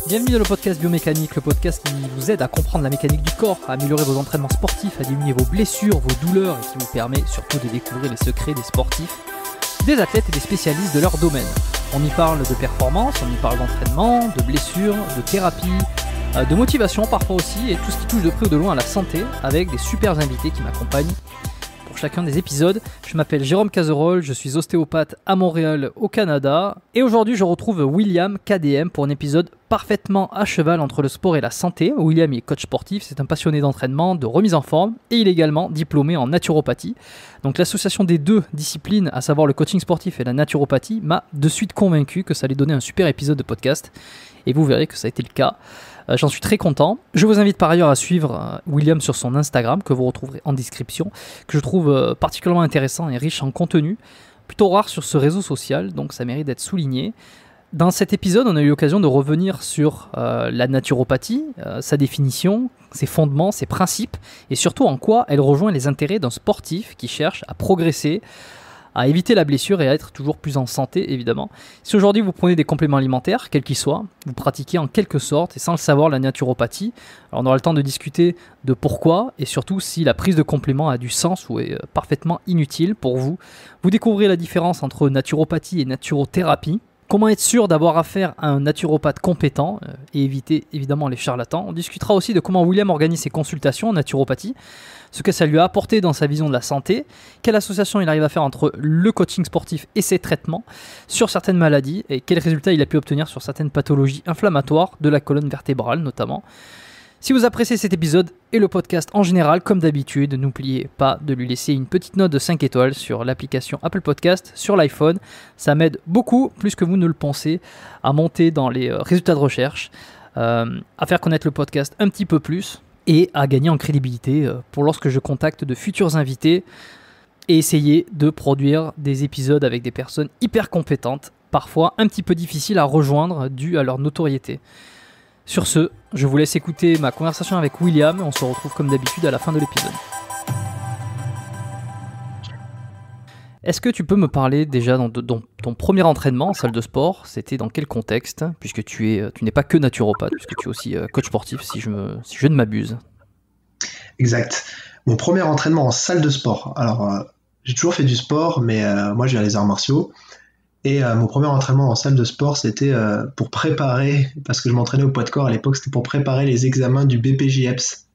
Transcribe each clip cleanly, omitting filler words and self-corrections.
Bienvenue dans le podcast Biomécanique, le podcast qui vous aide à comprendre la mécanique du corps, à améliorer vos entraînements sportifs, à diminuer vos blessures, vos douleurs et qui vous permet surtout de découvrir les secrets des sportifs, des athlètes et des spécialistes de leur domaine. On y parle de performance, on y parle d'entraînement, de blessures, de thérapie, de motivation parfois aussi et tout ce qui touche de près ou de loin à la santé avec des super invités qui m'accompagnent pour chacun des épisodes. Je m'appelle Jérôme Cazerolle, je suis ostéopathe à Montréal au Canada et aujourd'hui je retrouve William KDM pour un épisode parfaitement à cheval entre le sport et la santé. William est coach sportif, c'est un passionné d'entraînement, de remise en forme et il est également diplômé en naturopathie. Donc l'association des deux disciplines, à savoir le coaching sportif et la naturopathie, m'a de suite convaincu que ça allait donner un super épisode de podcast et vous verrez que ça a été le cas. J'en suis très content. Je vous invite par ailleurs à suivre William sur son Instagram que vous retrouverez en description, que je trouve particulièrement intéressant et riche en contenu, plutôt rare sur ce réseau social, donc ça mérite d'être souligné. Dans cet épisode, on a eu l'occasion de revenir sur la naturopathie, sa définition, ses fondements, ses principes, et surtout en quoi elle rejoint les intérêts d'un sportif qui cherche à progresser, à éviter la blessure et à être toujours plus en santé, évidemment. Si aujourd'hui vous prenez des compléments alimentaires, quels qu'ils soient, vous pratiquez en quelque sorte, et sans le savoir, la naturopathie, alors on aura le temps de discuter de pourquoi, et surtout si la prise de compléments a du sens ou est parfaitement inutile pour vous. Vous découvrirez la différence entre naturopathie et naturothérapie, comment être sûr d'avoir affaire à un naturopathe compétent et éviter évidemment les charlatans. On discutera aussi de comment William organise ses consultations en naturopathie, ce que ça lui a apporté dans sa vision de la santé, quelle association il arrive à faire entre le coaching sportif et ses traitements sur certaines maladies et quels résultats il a pu obtenir sur certaines pathologies inflammatoires de la colonne vertébrale notamment. Si vous appréciez cet épisode et le podcast en général, comme d'habitude, n'oubliez pas de lui laisser une petite note de 5 étoiles sur l'application Apple Podcast sur l'iPhone. Ça m'aide beaucoup, plus que vous ne le pensez, à monter dans les résultats de recherche, à faire connaître le podcast un petit peu plus et à gagner en crédibilité pour lorsque je contacte de futurs invités et essayer de produire des épisodes avec des personnes hyper compétentes, parfois un petit peu difficiles à rejoindre dû à leur notoriété. Sur ce, je vous laisse écouter ma conversation avec William et on se retrouve comme d'habitude à la fin de l'épisode. Est-ce que tu peux me parler déjà de ton premier entraînement en salle de sport? C'était dans quel contexte? Puisque tu n'es pas que naturopathe, puisque tu es aussi coach sportif, si je ne m'abuse. Exact. Mon premier entraînement en salle de sport. Alors, j'ai toujours fait du sport, mais moi, je viens des arts martiaux. Et mon premier entraînement en salle de sport, c'était pour préparer, parce que je m'entraînais au poids de corps à l'époque, c'était pour préparer les examens du BPJEPS.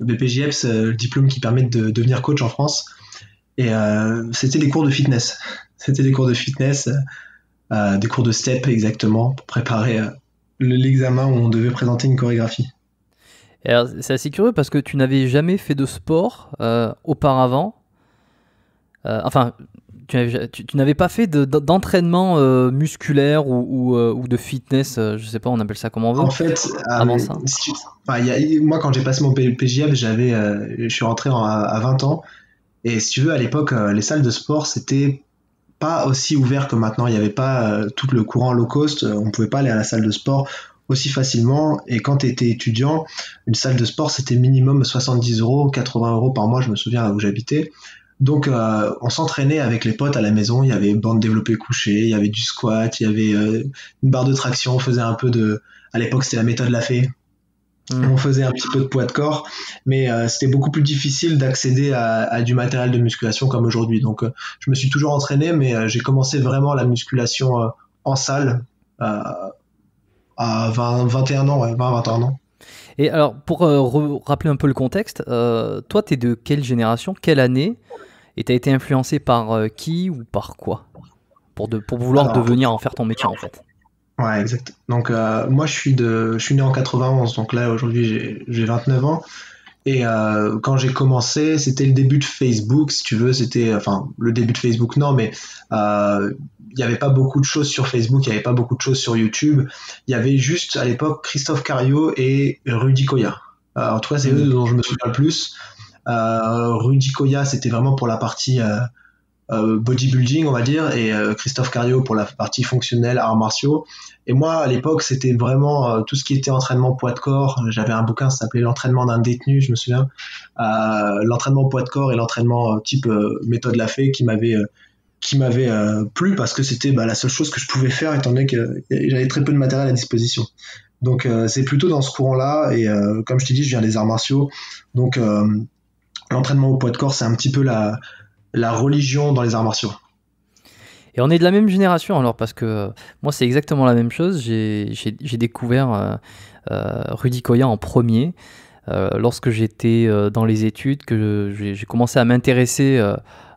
Le BPJEPS, le diplôme qui permet de devenir coach en France. Et c'était des cours de fitness. C'était des cours de fitness, des cours de step exactement, pour préparer l'examen où on devait présenter une chorégraphie. Et alors, c'est assez curieux parce que tu n'avais jamais fait de sport auparavant. Tu n'avais pas fait d'entraînement musculaire ou de fitness, je sais pas, on appelle ça comme on veut. En fait, avant ça. Moi, quand j'ai passé mon PJF, je suis rentré à 20 ans. Et si tu veux, à l'époque, les salles de sport, c'était pas aussi ouvert que maintenant. Il n'y avait pas tout le courant low cost. On pouvait pas aller à la salle de sport aussi facilement. Et quand tu étais étudiant, une salle de sport, c'était minimum 70 €, 80 € par mois, je me souviens, là où j'habitais. Donc, on s'entraînait avec les potes à la maison. Il y avait bande développée couchée, il y avait du squat, il y avait une barre de traction. On faisait un peu à l'époque, c'était la méthode Lafay. On faisait un petit peu de poids de corps, mais c'était beaucoup plus difficile d'accéder à du matériel de musculation comme aujourd'hui. Donc, je me suis toujours entraîné, mais j'ai commencé vraiment la musculation en salle à 21 ans, 20-21 ans. Et alors, pour rappeler un peu le contexte, toi, tu es de quelle génération, quelle année, et tu as été influencé par qui ou par quoi pour vouloir devenir en faire ton métier en fait? Ouais, exact. Donc, moi, je suis né en 91, donc là, aujourd'hui, j'ai 29 ans. Et quand j'ai commencé, c'était le début de Facebook, si tu veux. Enfin, le début de Facebook, non, mais il n'y avait pas beaucoup de choses sur Facebook, il n'y avait pas beaucoup de choses sur YouTube. Il y avait juste, à l'époque, Christophe Cario et Rudy Koya. En tout cas, c'est eux dont je me souviens le plus. Rudy Koya, c'était vraiment pour la partie bodybuilding, on va dire, et Christophe Cario pour la partie fonctionnelle, arts martiaux. Et moi, à l'époque, c'était vraiment tout ce qui était entraînement poids de corps. J'avais un bouquin, ça s'appelait L'entraînement d'un détenu, je me souviens. L'entraînement poids de corps et l'entraînement type méthode Lafay qui m'avait qui m'avait plu parce que c'était la seule chose que je pouvais faire étant donné que j'avais très peu de matériel à disposition. Donc c'est plutôt dans ce courant-là et comme je t'ai dit, je viens des arts martiaux. Donc l'entraînement au poids de corps, c'est un petit peu la religion dans les arts martiaux. Et on est de la même génération alors, parce que moi c'est exactement la même chose. J'ai découvert Rudy Koya en premier lorsque j'étais dans les études, que j'ai commencé à m'intéresser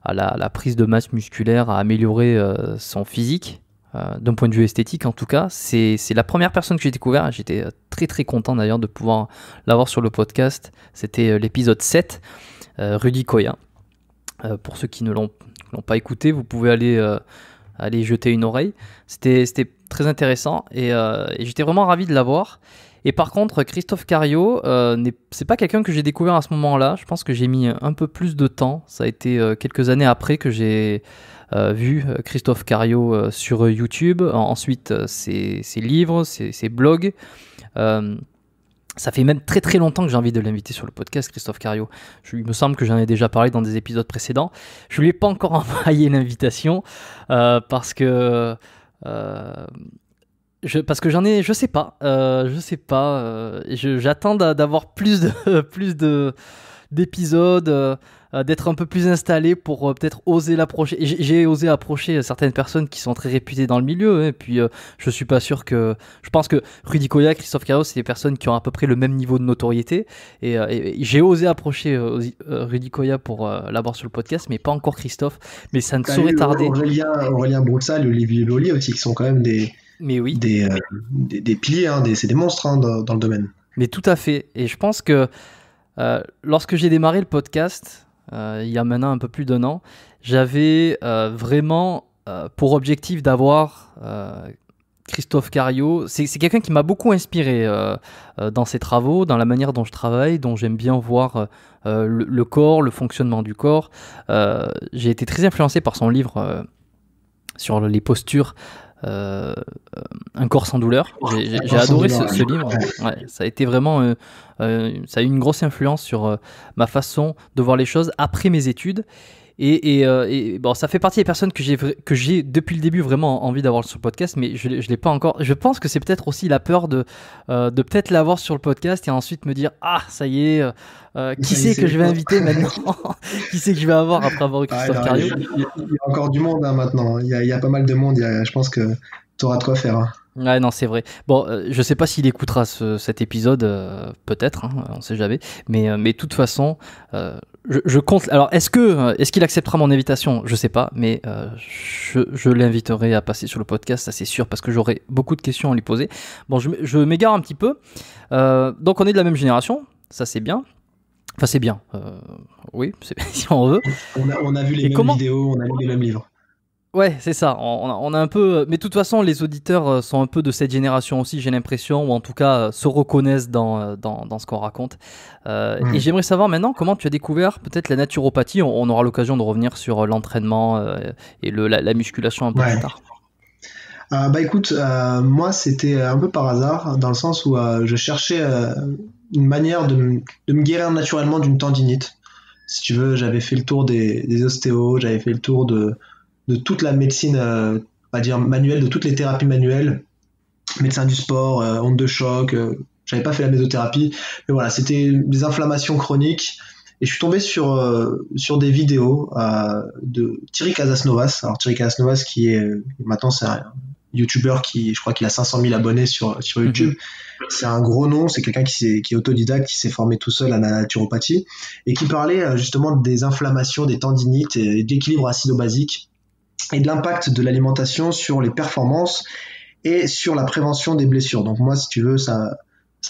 à la prise de masse musculaire, à améliorer son physique. D'un point de vue esthétique en tout cas, c'est la première personne que j'ai découvert. J'étais très très content d'ailleurs de pouvoir l'avoir sur le podcast. C'était l'épisode 7, Rudy Koya. Pour ceux qui ne l'ont pas écouté, vous pouvez aller jeter une oreille. C'était très intéressant et j'étais vraiment ravi de l'avoir. Et par contre, Christophe Cario, c'est pas quelqu'un que j'ai découvert à ce moment-là. Je pense que j'ai mis un peu plus de temps. Ça a été quelques années après que j'ai vu Christophe Cario sur YouTube. Ensuite, ses livres, ses blogs. Ça fait même très très longtemps que j'ai envie de l'inviter sur le podcast, Christophe Cario. Il me semble que j'en ai déjà parlé dans des épisodes précédents. Je lui ai pas encore envoyé l'invitation parce que je sais pas, j'attends d'avoir plus d'épisodes, d'être un peu plus installé pour peut-être oser l'approcher. Et j'ai osé approcher certaines personnes qui sont très réputées dans le milieu, hein, et puis je suis pas sûr que... Je pense que Rudy Koya, Christophe Cario, c'est des personnes qui ont à peu près le même niveau de notoriété, et j'ai osé approcher Rudy Koya pour l'avoir sur le podcast, mais pas encore Christophe, mais ça ne saurait tarder. Aurélien Broussal et Olivier Lollier aussi, qui sont quand même des piliers, hein, c'est des monstres, hein, dans le domaine. Mais tout à fait, et je pense que lorsque j'ai démarré le podcast, il y a maintenant un peu plus d'1 an, j'avais vraiment pour objectif d'avoir Christophe Cario. C'est quelqu'un qui m'a beaucoup inspiré dans ses travaux, dans la manière dont je travaille, dont j'aime bien voir le corps, le fonctionnement du corps. J'ai été très influencé par son livre sur les postures, Un corps sans douleur. J'ai adoré ce livre. Ouais, ça a été vraiment ça a eu une grosse influence sur ma façon de voir les choses après mes études. Et bon, ça fait partie des personnes que j'ai depuis le début vraiment envie d'avoir sur le podcast, mais je l'ai pas encore. Je pense que c'est peut-être aussi la peur de peut-être l'avoir sur le podcast et ensuite me dire ça y est, qui c'est que je vais inviter maintenant qui c'est que je vais avoir après avoir eu Christophe Cario. Il y a encore du monde, hein, maintenant. Il y a pas mal de monde. Je pense que tu auras de quoi faire, hein. Ouais, non, c'est vrai. Bon, je sais pas s'il écoutera cet épisode, peut-être, hein, on sait jamais. Mais de toute façon, je compte. Alors, est-ce qu'il acceptera mon invitation? Je sais pas, mais je l'inviterai à passer sur le podcast, ça c'est sûr, parce que j'aurai beaucoup de questions à lui poser. Bon, je m'égare un petit peu. Donc, on est de la même génération, ça c'est bien. Enfin, c'est bien. Oui, si on veut. On a vu les mêmes vidéos, on a lu les mêmes livres. Ouais, c'est ça. On a un peu... Mais de toute façon, les auditeurs sont un peu de cette génération aussi, j'ai l'impression, ou en tout cas se reconnaissent dans ce qu'on raconte. Et j'aimerais savoir maintenant comment tu as découvert peut-être la naturopathie. On aura l'occasion de revenir sur l'entraînement et la musculation un peu plus tard. Écoute, moi c'était un peu par hasard, dans le sens où je cherchais une manière de me guérir naturellement d'une tendinite. Si tu veux, j'avais fait le tour des ostéos, j'avais fait le tour de toute la médecine, on va dire manuelle, de toutes les thérapies manuelles, médecin du sport, onde de choc, j'avais pas fait la mésothérapie, mais voilà, c'était des inflammations chroniques, et je suis tombé sur des vidéos de Thierry Casasnovas. Alors Thierry Casasnovas qui est, maintenant c'est un YouTuber je crois qu'il a 500 000 abonnés sur YouTube. C'est un gros nom, c'est quelqu'un qui est autodidacte, qui s'est formé tout seul à la naturopathie, et qui parlait justement des inflammations, des tendinites, et d'équilibre acido-basique, et de l'impact de l'alimentation sur les performances et sur la prévention des blessures. Donc moi, si tu veux, ça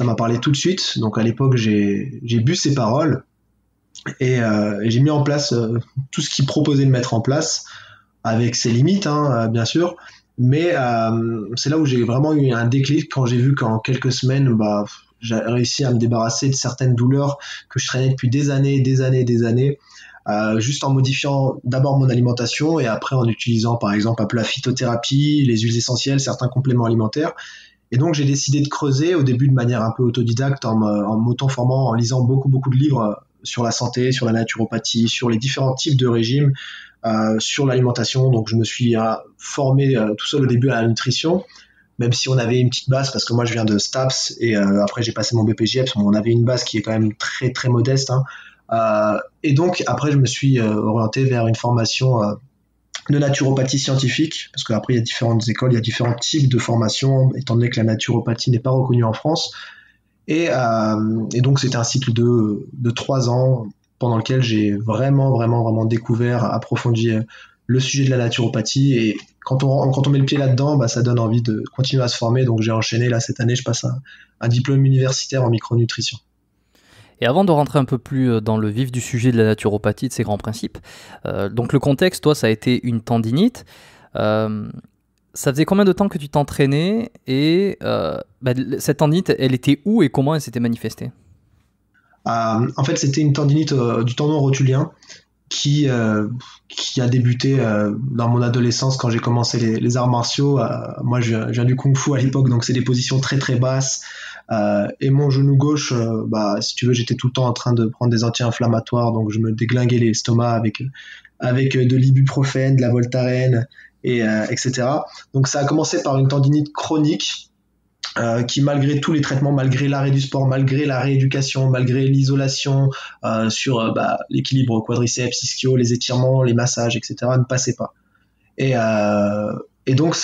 m'a parlé tout de suite. Donc à l'époque, j'ai bu ses paroles et j'ai mis en place tout ce qu'il proposait de mettre en place, avec ses limites, hein, bien sûr. Mais c'est là où j'ai vraiment eu un déclic, quand j'ai vu qu'en quelques semaines, j'ai réussi à me débarrasser de certaines douleurs que je traînais depuis des années, juste en modifiant d'abord mon alimentation et après en utilisant par exemple un peu la phytothérapie, les huiles essentielles, certains compléments alimentaires. Et donc j'ai décidé de creuser, au début de manière un peu autodidacte, en m'auto-formant, en lisant beaucoup de livres sur la santé, sur la naturopathie, sur les différents types de régimes, sur l'alimentation. Donc je me suis formé tout seul au début à la nutrition, même si on avait une petite base, parce que moi je viens de STAPS et après j'ai passé mon BPJEPS, on avait une base qui est quand même très très modeste, hein. Et donc après je me suis orienté vers une formation de naturopathie scientifique, parce qu'après il y a différentes écoles, il y a différents types de formations, étant donné que la naturopathie n'est pas reconnue en France. Et donc c'était un cycle de 3 ans pendant lequel j'ai vraiment découvert, approfondi le sujet de la naturopathie. Et quand on met le pied là-dedans, ça donne envie de continuer à se former. Donc j'ai enchaîné, là cette année je passe un diplôme universitaire en micronutrition. Et avant de rentrer un peu plus dans le vif du sujet de la naturopathie, de ses grands principes, donc le contexte, toi, ça a été une tendinite. Ça faisait combien de temps que tu t'entraînais et cette tendinite, elle était où et comment elle s'était manifestée? En fait, c'était une tendinite du tendon rotulien qui a débuté dans mon adolescence quand j'ai commencé les arts martiaux. Moi, je viens du kung-fu à l'époque, donc c'est des positions très très basses. Et mon genou gauche, si tu veux, j'étais tout le temps en train de prendre des anti-inflammatoires, donc je me déglinguais l'estomac avec de l'ibuprofène, de la Voltaren, etc. Donc ça a commencé par une tendinite chronique qui, malgré tous les traitements, malgré l'arrêt du sport, malgré la rééducation, malgré l'isolation sur l'équilibre quadriceps, ischio, les étirements, les massages, etc., ne passait pas. Et donc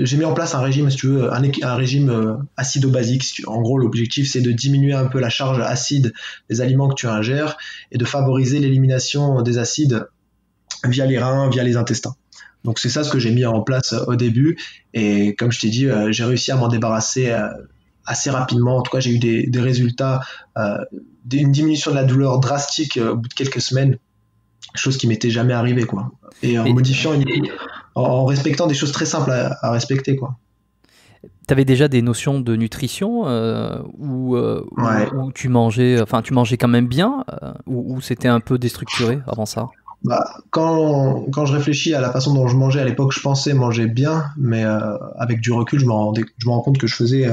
j'ai mis en place un régime, si tu veux, un régime acido-basique. En gros, l'objectif, c'est de diminuer un peu la charge acide des aliments que tu ingères et de favoriser l'élimination des acides via les reins, via les intestins. Donc c'est ça ce que j'ai mis en place au début, et comme je t'ai dit, j'ai réussi à m'en débarrasser assez rapidement. En tout cas, j'ai eu des résultats, une diminution de la douleur drastique au bout de quelques semaines, chose qui m'était jamais arrivée, quoi. Et en respectant des choses très simples à respecter, quoi. Tu avais déjà des notions de nutrition où tu mangeais quand même bien, ou c'était un peu déstructuré avant ça? Quand je réfléchis à la façon dont je mangeais à l'époque, je pensais manger bien, mais avec du recul, je me rends compte que je faisais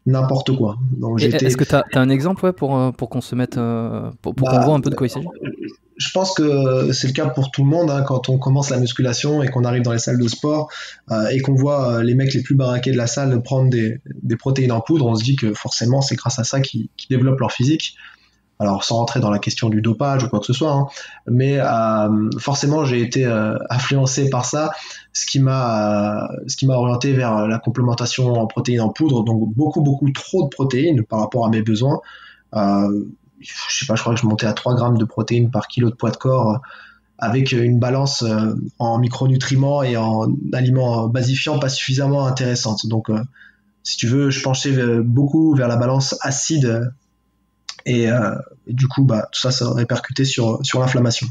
n'importe quoi. Donc, est-ce que tu as un exemple pour qu'on se mette, pour qu'on voit un peu de quoi il s'agit? Je pense que c'est le cas pour tout le monde, hein, quand on commence la musculation et qu'on arrive dans les salles de sport et qu'on voit les mecs les plus baraqués de la salle prendre des protéines en poudre, on se dit que forcément c'est grâce à ça qu'ils développent leur physique. Alors sans rentrer dans la question du dopage ou quoi que ce soit, hein, mais forcément j'ai été influencé par ça, ce qui m'a orienté vers la complémentation en protéines en poudre, donc beaucoup trop de protéines par rapport à mes besoins. Je sais pas, je crois que je montais à 3 grammes de protéines par kilo de poids de corps, avec une balance en micronutriments et en aliments basifiants pas suffisamment intéressante. Donc si tu veux, je penchais beaucoup vers la balance acide. Et du coup, tout ça répercutait sur l'inflammation.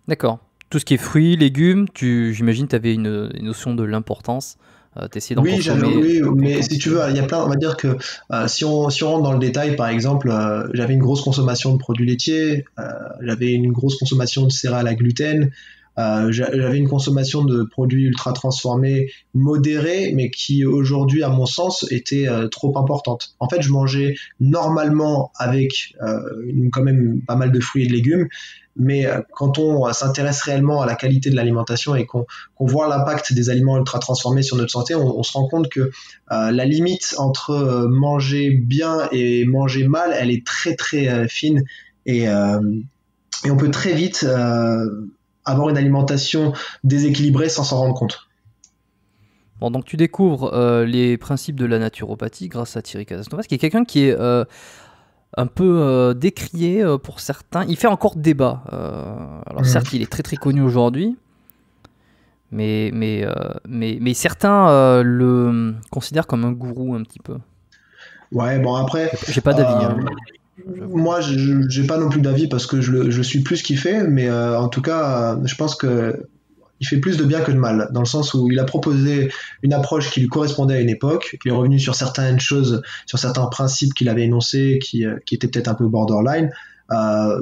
D'accord. Tout ce qui est fruits, légumes, j'imagine que tu avais une notion de l'importance. T'essayais d'en consommer. Oui, mais si tu veux, il y a plein. On va dire que si on rentre dans le détail, par exemple, j'avais une grosse consommation de produits laitiers, j'avais une grosse consommation de céréales à gluten. J'avais une consommation de produits ultra transformés modérée, mais qui aujourd'hui, à mon sens, était trop importante. En fait, je mangeais normalement avec quand même pas mal de fruits et de légumes, mais quand on s'intéresse réellement à la qualité de l'alimentation et qu'on voit l'impact des aliments ultra transformés sur notre santé, on se rend compte que la limite entre manger bien et manger mal, elle est très très fine, et on peut très vite avoir une alimentation déséquilibrée sans s'en rendre compte. Bon, donc tu découvres les principes de la naturopathie grâce à Thierry Casasnovas, qui est quelqu'un qui est un peu décrié pour certains. Il fait encore débat. Alors certes, il est très très connu aujourd'hui, mais certains le considèrent comme un gourou un petit peu. Ouais, bon après... J'ai pas d'avis. Moi, j'ai pas non plus d'avis parce que je suis plus ce qu'il fait, mais en tout cas, je pense que il fait plus de bien que de mal, dans le sens où il a proposé une approche qui lui correspondait à une époque, il est revenu sur certaines choses, sur certains principes qu'il avait énoncés qui étaient peut-être un peu borderline,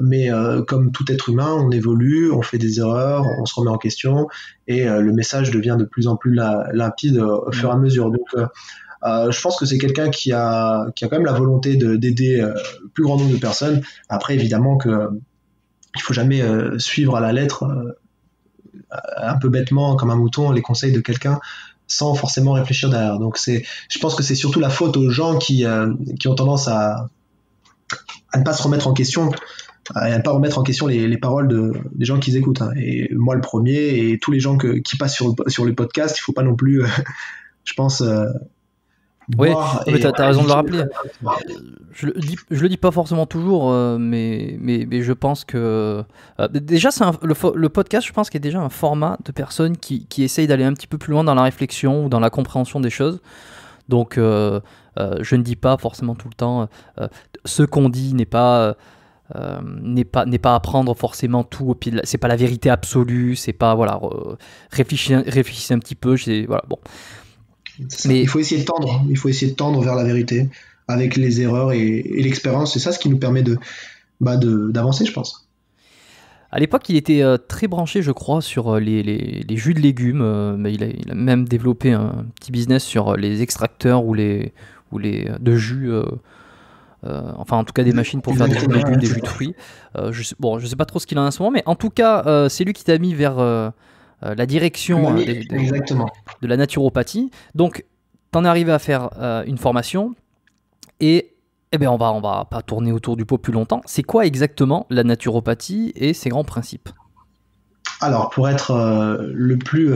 mais comme tout être humain, on évolue, on fait des erreurs, on se remet en question, et le message devient de plus en plus limpide au fur et à mesure. Donc je pense que c'est quelqu'un qui a quand même la volonté d'aider le plus grand nombre de personnes. Après, évidemment que il faut jamais suivre à la lettre, un peu bêtement, comme un mouton, les conseils de quelqu'un sans forcément réfléchir derrière. Donc je pense que c'est surtout la faute aux gens qui ont tendance à ne pas se remettre en question, et à ne pas remettre en question les paroles des gens qu'ils écoutent. Hein. Et moi le premier, et tous les gens qui passent sur les podcasts, il faut pas non plus, je pense, Oui, boire. non, mais t'as raison de le rappeler. Je le dis pas forcément toujours, mais je pense que déjà le podcast, je pense qu'il est déjà un format de personnes qui essayent d'aller un petit peu plus loin dans la réflexion ou dans la compréhension des choses. Donc je ne dis pas forcément tout le temps ce qu'on dit n'est pas à prendre forcément tout au pied de c'est pas la vérité absolue, c'est pas voilà, réfléchissez un petit peu, voilà, bon. Mais il faut essayer de tendre vers la vérité avec les erreurs et l'expérience. C'est ça ce qui nous permet d'avancer, je pense. À l'époque, il était très branché, je crois, sur les jus de légumes. Mais il a même développé un petit business sur les extracteurs ou les de jus. Enfin, en tout cas, des machines pour faire des jus de légumes, des jus de fruits. Je sais pas trop ce qu'il a en ce moment, mais en tout cas, c'est lui qui t'a mis vers la direction de la naturopathie. Donc, t'en es arrivé à faire une formation et on va pas tourner autour du pot plus longtemps. C'est quoi exactement la naturopathie et ses grands principes ? Alors, pour être le plus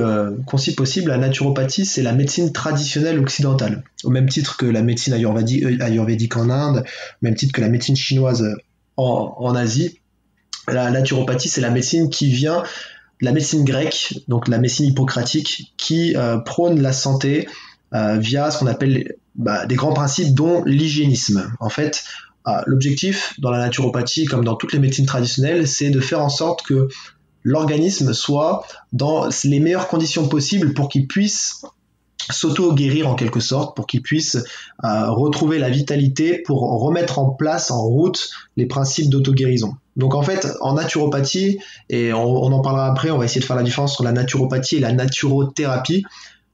concis possible, la naturopathie, c'est la médecine traditionnelle occidentale, au même titre que la médecine ayurvédique en Inde, au même titre que la médecine chinoise en Asie. La naturopathie, c'est la médecine qui vient la médecine grecque, donc la médecine hippocratique, qui prône la santé via ce qu'on appelle des grands principes, dont l'hygiénisme. En fait, l'objectif dans la naturopathie, comme dans toutes les médecines traditionnelles, c'est de faire en sorte que l'organisme soit dans les meilleures conditions possibles pour qu'il puisse s'auto-guérir en quelque sorte, pour qu'il puisse retrouver la vitalité, pour remettre en place, en route, les principes d'auto-guérison. Donc en fait, en naturopathie, et on en parlera après, on va essayer de faire la différence entre la naturopathie et la naturothérapie.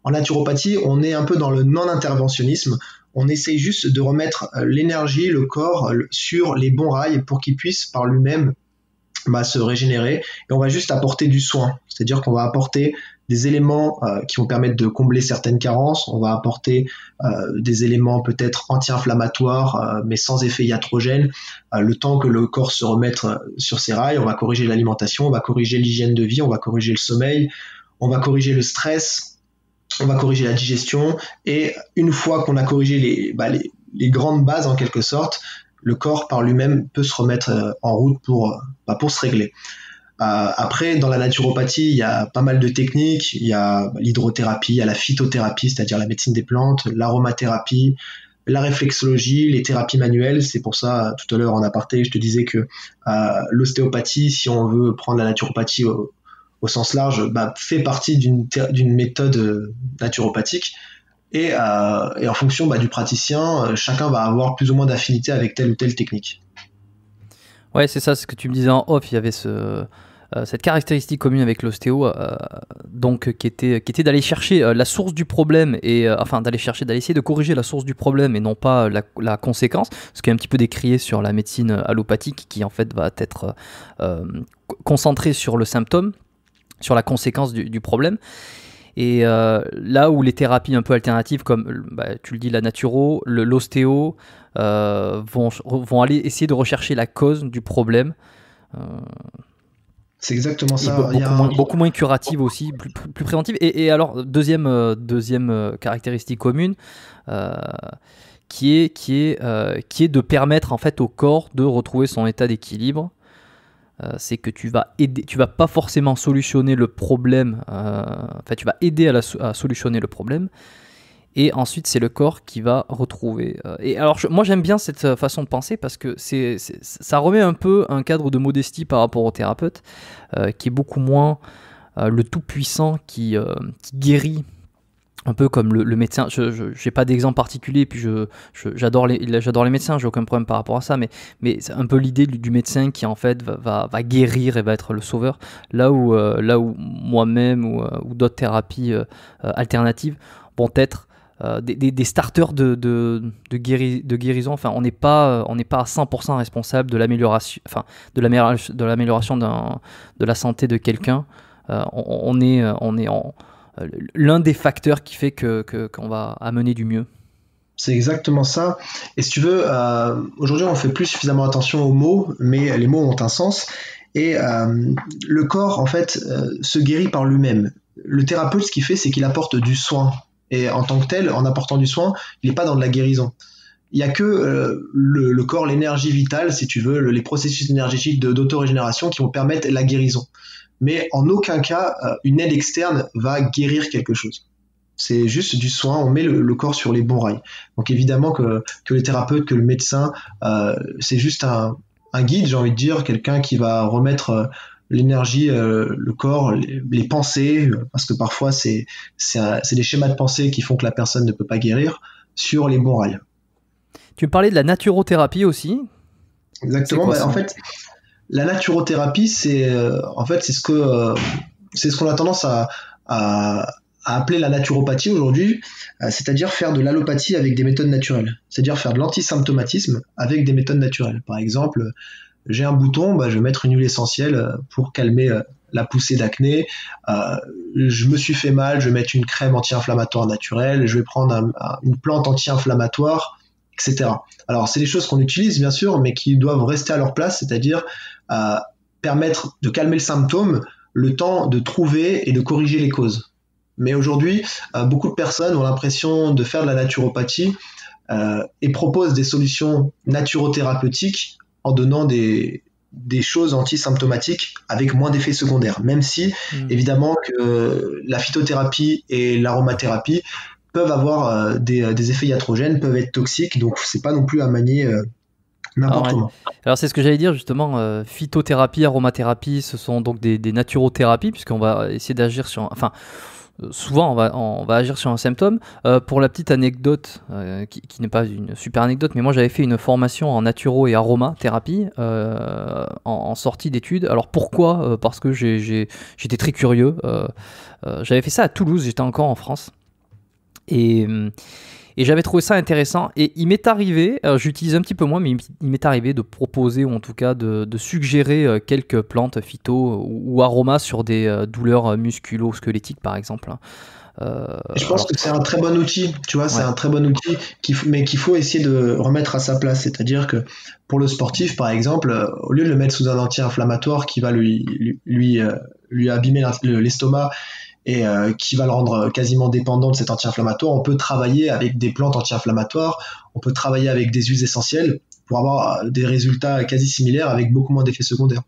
En naturopathie, on est un peu dans le non-interventionnisme, on essaye juste de remettre l'énergie, le corps sur les bons rails pour qu'il puisse par lui-même se régénérer, et on va juste apporter du soin, c'est-à-dire qu'on va apporter des éléments qui vont permettre de combler certaines carences, on va apporter des éléments peut-être anti-inflammatoires mais sans effet iatrogène, le temps que le corps se remette sur ses rails. On va corriger l'alimentation, on va corriger l'hygiène de vie, on va corriger le sommeil, on va corriger le stress, on va corriger la digestion, et une fois qu'on a corrigé les grandes bases en quelque sorte, le corps par lui-même peut se remettre en route pour se régler. Après, dans la naturopathie, il y a pas mal de techniques. Il y a l'hydrothérapie, il y a la phytothérapie, c'est-à-dire la médecine des plantes, l'aromathérapie, la réflexologie, les thérapies manuelles. C'est pour ça, tout à l'heure en aparté, je te disais que l'ostéopathie, si on veut prendre la naturopathie au sens large, fait partie d'une méthode naturopathique. Et en fonction du praticien, chacun va avoir plus ou moins d'affinité avec telle ou telle technique. Ouais, c'est ça, ce que tu me disais en off, il y avait cette caractéristique commune avec l'ostéo, donc qui était d'aller chercher la source du problème, et d'aller essayer de corriger la source du problème et non pas la conséquence, ce qui est un petit peu décrié sur la médecine allopathique, qui en fait va être concentrée sur le symptôme, sur la conséquence du problème. Et là où les thérapies un peu alternatives, comme tu le dis, la naturo, l'ostéo, vont aller essayer de rechercher la cause du problème. C'est exactement ça. Beaucoup moins curative aussi, plus préventive. Et alors, deuxième caractéristique commune, qui est de permettre en fait au corps de retrouver son état d'équilibre. C'est que tu vas pas forcément solutionner le problème, tu vas aider à solutionner le problème, et ensuite c'est le corps qui va retrouver. Et alors moi j'aime bien cette façon de penser, parce que ça remet un peu un cadre de modestie par rapport au thérapeute, qui est beaucoup moins le tout-puissant qui guérit. Un peu comme le médecin. Je n'ai pas d'exemple particulier, puis j'adore les médecins, j'ai aucun problème par rapport à ça, mais c'est un peu l'idée du médecin qui en fait va guérir et va être le sauveur, là où moi-même ou d'autres thérapies alternatives vont être des starters de guérison. Enfin, on n'est pas à 100% responsable de l'amélioration, de l'amélioration de la santé de quelqu'un. On est l'un des facteurs qui fait qu'on va amener du mieux. C'est exactement ça. Et si tu veux, aujourd'hui, on fait plus suffisamment attention aux mots, mais les mots ont un sens. Et le corps, en fait, se guérit par lui-même. Le thérapeute, ce qu'il fait, c'est qu'il apporte du soin. Et en tant que tel, en apportant du soin, il n'est pas dans de la guérison. Il n'y a que le corps, l'énergie vitale, si tu veux, les processus énergétiques d'autorégénération qui vont permettre la guérison. Mais en aucun cas, une aide externe va guérir quelque chose. C'est juste du soin, on met le corps sur les bons rails. Donc évidemment que le thérapeute, que le médecin, c'est juste un guide, j'ai envie de dire, quelqu'un qui va remettre l'énergie, le corps, les pensées, parce que parfois c'est des schémas de pensée qui font que la personne ne peut pas guérir, sur les bons rails. Tu me parlais de la naturothérapie aussi. Exactement, en fait, la naturothérapie, c'est ce qu'on a tendance à appeler la naturopathie aujourd'hui, c'est-à-dire faire de l'allopathie avec des méthodes naturelles, c'est-à-dire faire de l'antisymptomatisme avec des méthodes naturelles. Par exemple, j'ai un bouton, je vais mettre une huile essentielle pour calmer la poussée d'acné. Je me suis fait mal, je vais mettre une crème anti-inflammatoire naturelle, je vais prendre une plante anti-inflammatoire, etc. Alors, c'est des choses qu'on utilise, bien sûr, mais qui doivent rester à leur place, c'est-à-dire permettre de calmer le symptôme, le temps de trouver et de corriger les causes. Mais aujourd'hui, beaucoup de personnes ont l'impression de faire de la naturopathie et proposent des solutions naturothérapeutiques en donnant des choses antisymptomatiques avec moins d'effets secondaires. Même si, évidemment, que la phytothérapie et l'aromathérapie peuvent avoir des effets iatrogènes, peuvent être toxiques, donc c'est pas non plus à manier n'importe comment. Alors c'est ce que j'allais dire justement, phytothérapie, aromathérapie, ce sont donc des naturothérapies, puisqu'on va essayer d'agir sur... souvent on va agir sur un symptôme. Pour la petite anecdote, qui n'est pas une super anecdote, mais moi j'avais fait une formation en naturo et aromathérapie en sortie d'études. Alors pourquoi ? Parce que j'étais très curieux. J'avais fait ça à Toulouse, j'étais encore en France. Et j'avais trouvé ça intéressant. Et il m'est arrivé, j'utilise un petit peu moins, mais il m'est arrivé de proposer, ou en tout cas de suggérer quelques plantes phyto ou aromas sur des douleurs musculo-squelettiques, par exemple. Je pense que c'est un très bon outil, tu vois, c'est un très bon outil, mais qu'il faut essayer de remettre à sa place. C'est-à-dire que pour le sportif, par exemple, au lieu de le mettre sous un anti-inflammatoire qui va lui abîmer l'estomac, et qui va le rendre quasiment dépendant de cet anti-inflammatoire, on peut travailler avec des plantes anti-inflammatoires, on peut travailler avec des huiles essentielles pour avoir des résultats quasi similaires avec beaucoup moins d'effets secondaires.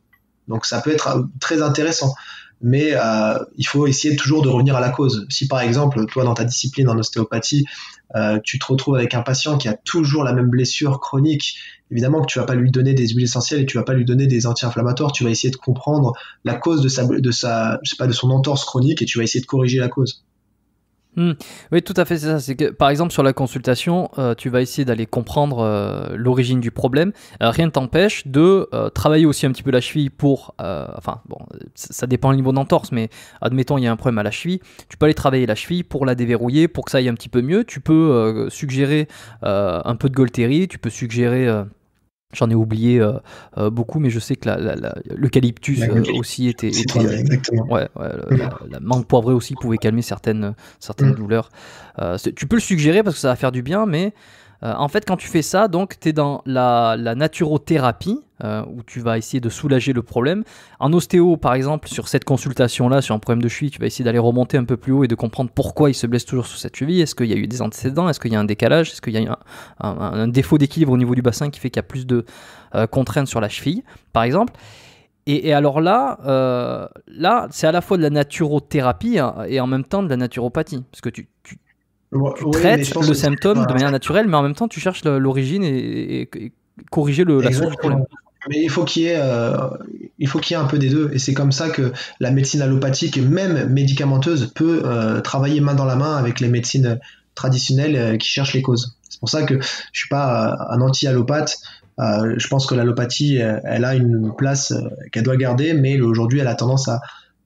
Donc ça peut être très intéressant, mais il faut essayer toujours de revenir à la cause. Si par exemple, toi dans ta discipline en ostéopathie, tu te retrouves avec un patient qui a toujours la même blessure chronique, évidemment que tu vas pas lui donner des huiles essentielles et tu vas pas lui donner des anti-inflammatoires, tu vas essayer de comprendre la cause de son entorse chronique et tu vas essayer de corriger la cause. Oui, tout à fait, c'est ça. C'est que, par exemple, sur la consultation, tu vas essayer d'aller comprendre l'origine du problème. Rien ne t'empêche de travailler aussi un petit peu la cheville pour... ça dépend du niveau d'entorse, mais admettons, il y a un problème à la cheville. Tu peux aller travailler la cheville pour la déverrouiller, pour que ça aille un petit peu mieux. Tu peux suggérer un peu de Golteri, tu peux suggérer... J'en ai oublié beaucoup, mais je sais que l'eucalyptus aussi était exactement. La menthe poivrée aussi pouvait calmer certaines douleurs. Tu peux le suggérer parce que ça va faire du bien, mais en fait, quand tu fais ça, donc tu es dans la naturothérapie où tu vas essayer de soulager le problème. En ostéo, par exemple, sur cette consultation-là, sur un problème de cheville, tu vas essayer d'aller remonter un peu plus haut et de comprendre pourquoi il se blesse toujours sur cette cheville. Est-ce qu'il y a eu des antécédents ? Est-ce qu'il y a un décalage ? Est-ce qu'il y a un défaut d'équilibre au niveau du bassin qui fait qu'il y a plus de contraintes sur la cheville, par exemple ? Et alors là, c'est à la fois de la naturothérapie et en même temps de la naturopathie, parce que tu traites le symptôme de manière naturelle, mais en même temps, tu cherches l'origine et corriger la source du problème. Mais il faut qu'il y ait un peu des deux, et c'est comme ça que la médecine allopathique, même médicamenteuse, peut travailler main dans la main avec les médecines traditionnelles qui cherchent les causes. C'est pour ça que je suis pas un anti-allopathe. Je pense que l'allopathie, elle a une place qu'elle doit garder, mais aujourd'hui, elle a tendance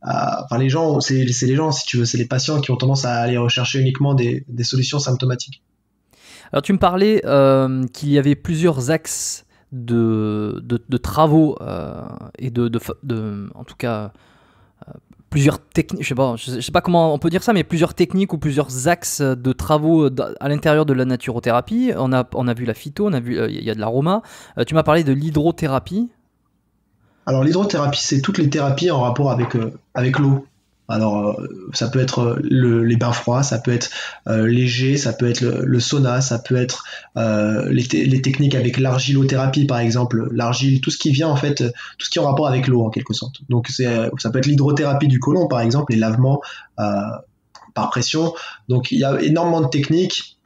enfin les gens, c'est les gens, si tu veux, c'est les patients qui ont tendance à aller rechercher uniquement des solutions symptomatiques. Alors tu me parlais qu'il y avait plusieurs axes de travaux et en tout cas plusieurs techniques, je sais pas comment on peut dire ça, mais plusieurs techniques ou plusieurs axes de travaux à l'intérieur de la naturothérapie. On a vu la phyto, il y a de l'aroma. Tu m'as parlé de l'hydrothérapie. Alors l'hydrothérapie, c'est toutes les thérapies en rapport avec l'eau. Alors ça peut être les bains froids, ça peut être léger, ça peut être le sauna, ça peut être les techniques avec l'argilothérapie par exemple, l'argile, tout ce qui vient en fait, tout ce qui est en rapport avec l'eau en quelque sorte. Donc ça peut être l'hydrothérapie du côlon par exemple, les lavements par pression. Donc il y a énormément de techniques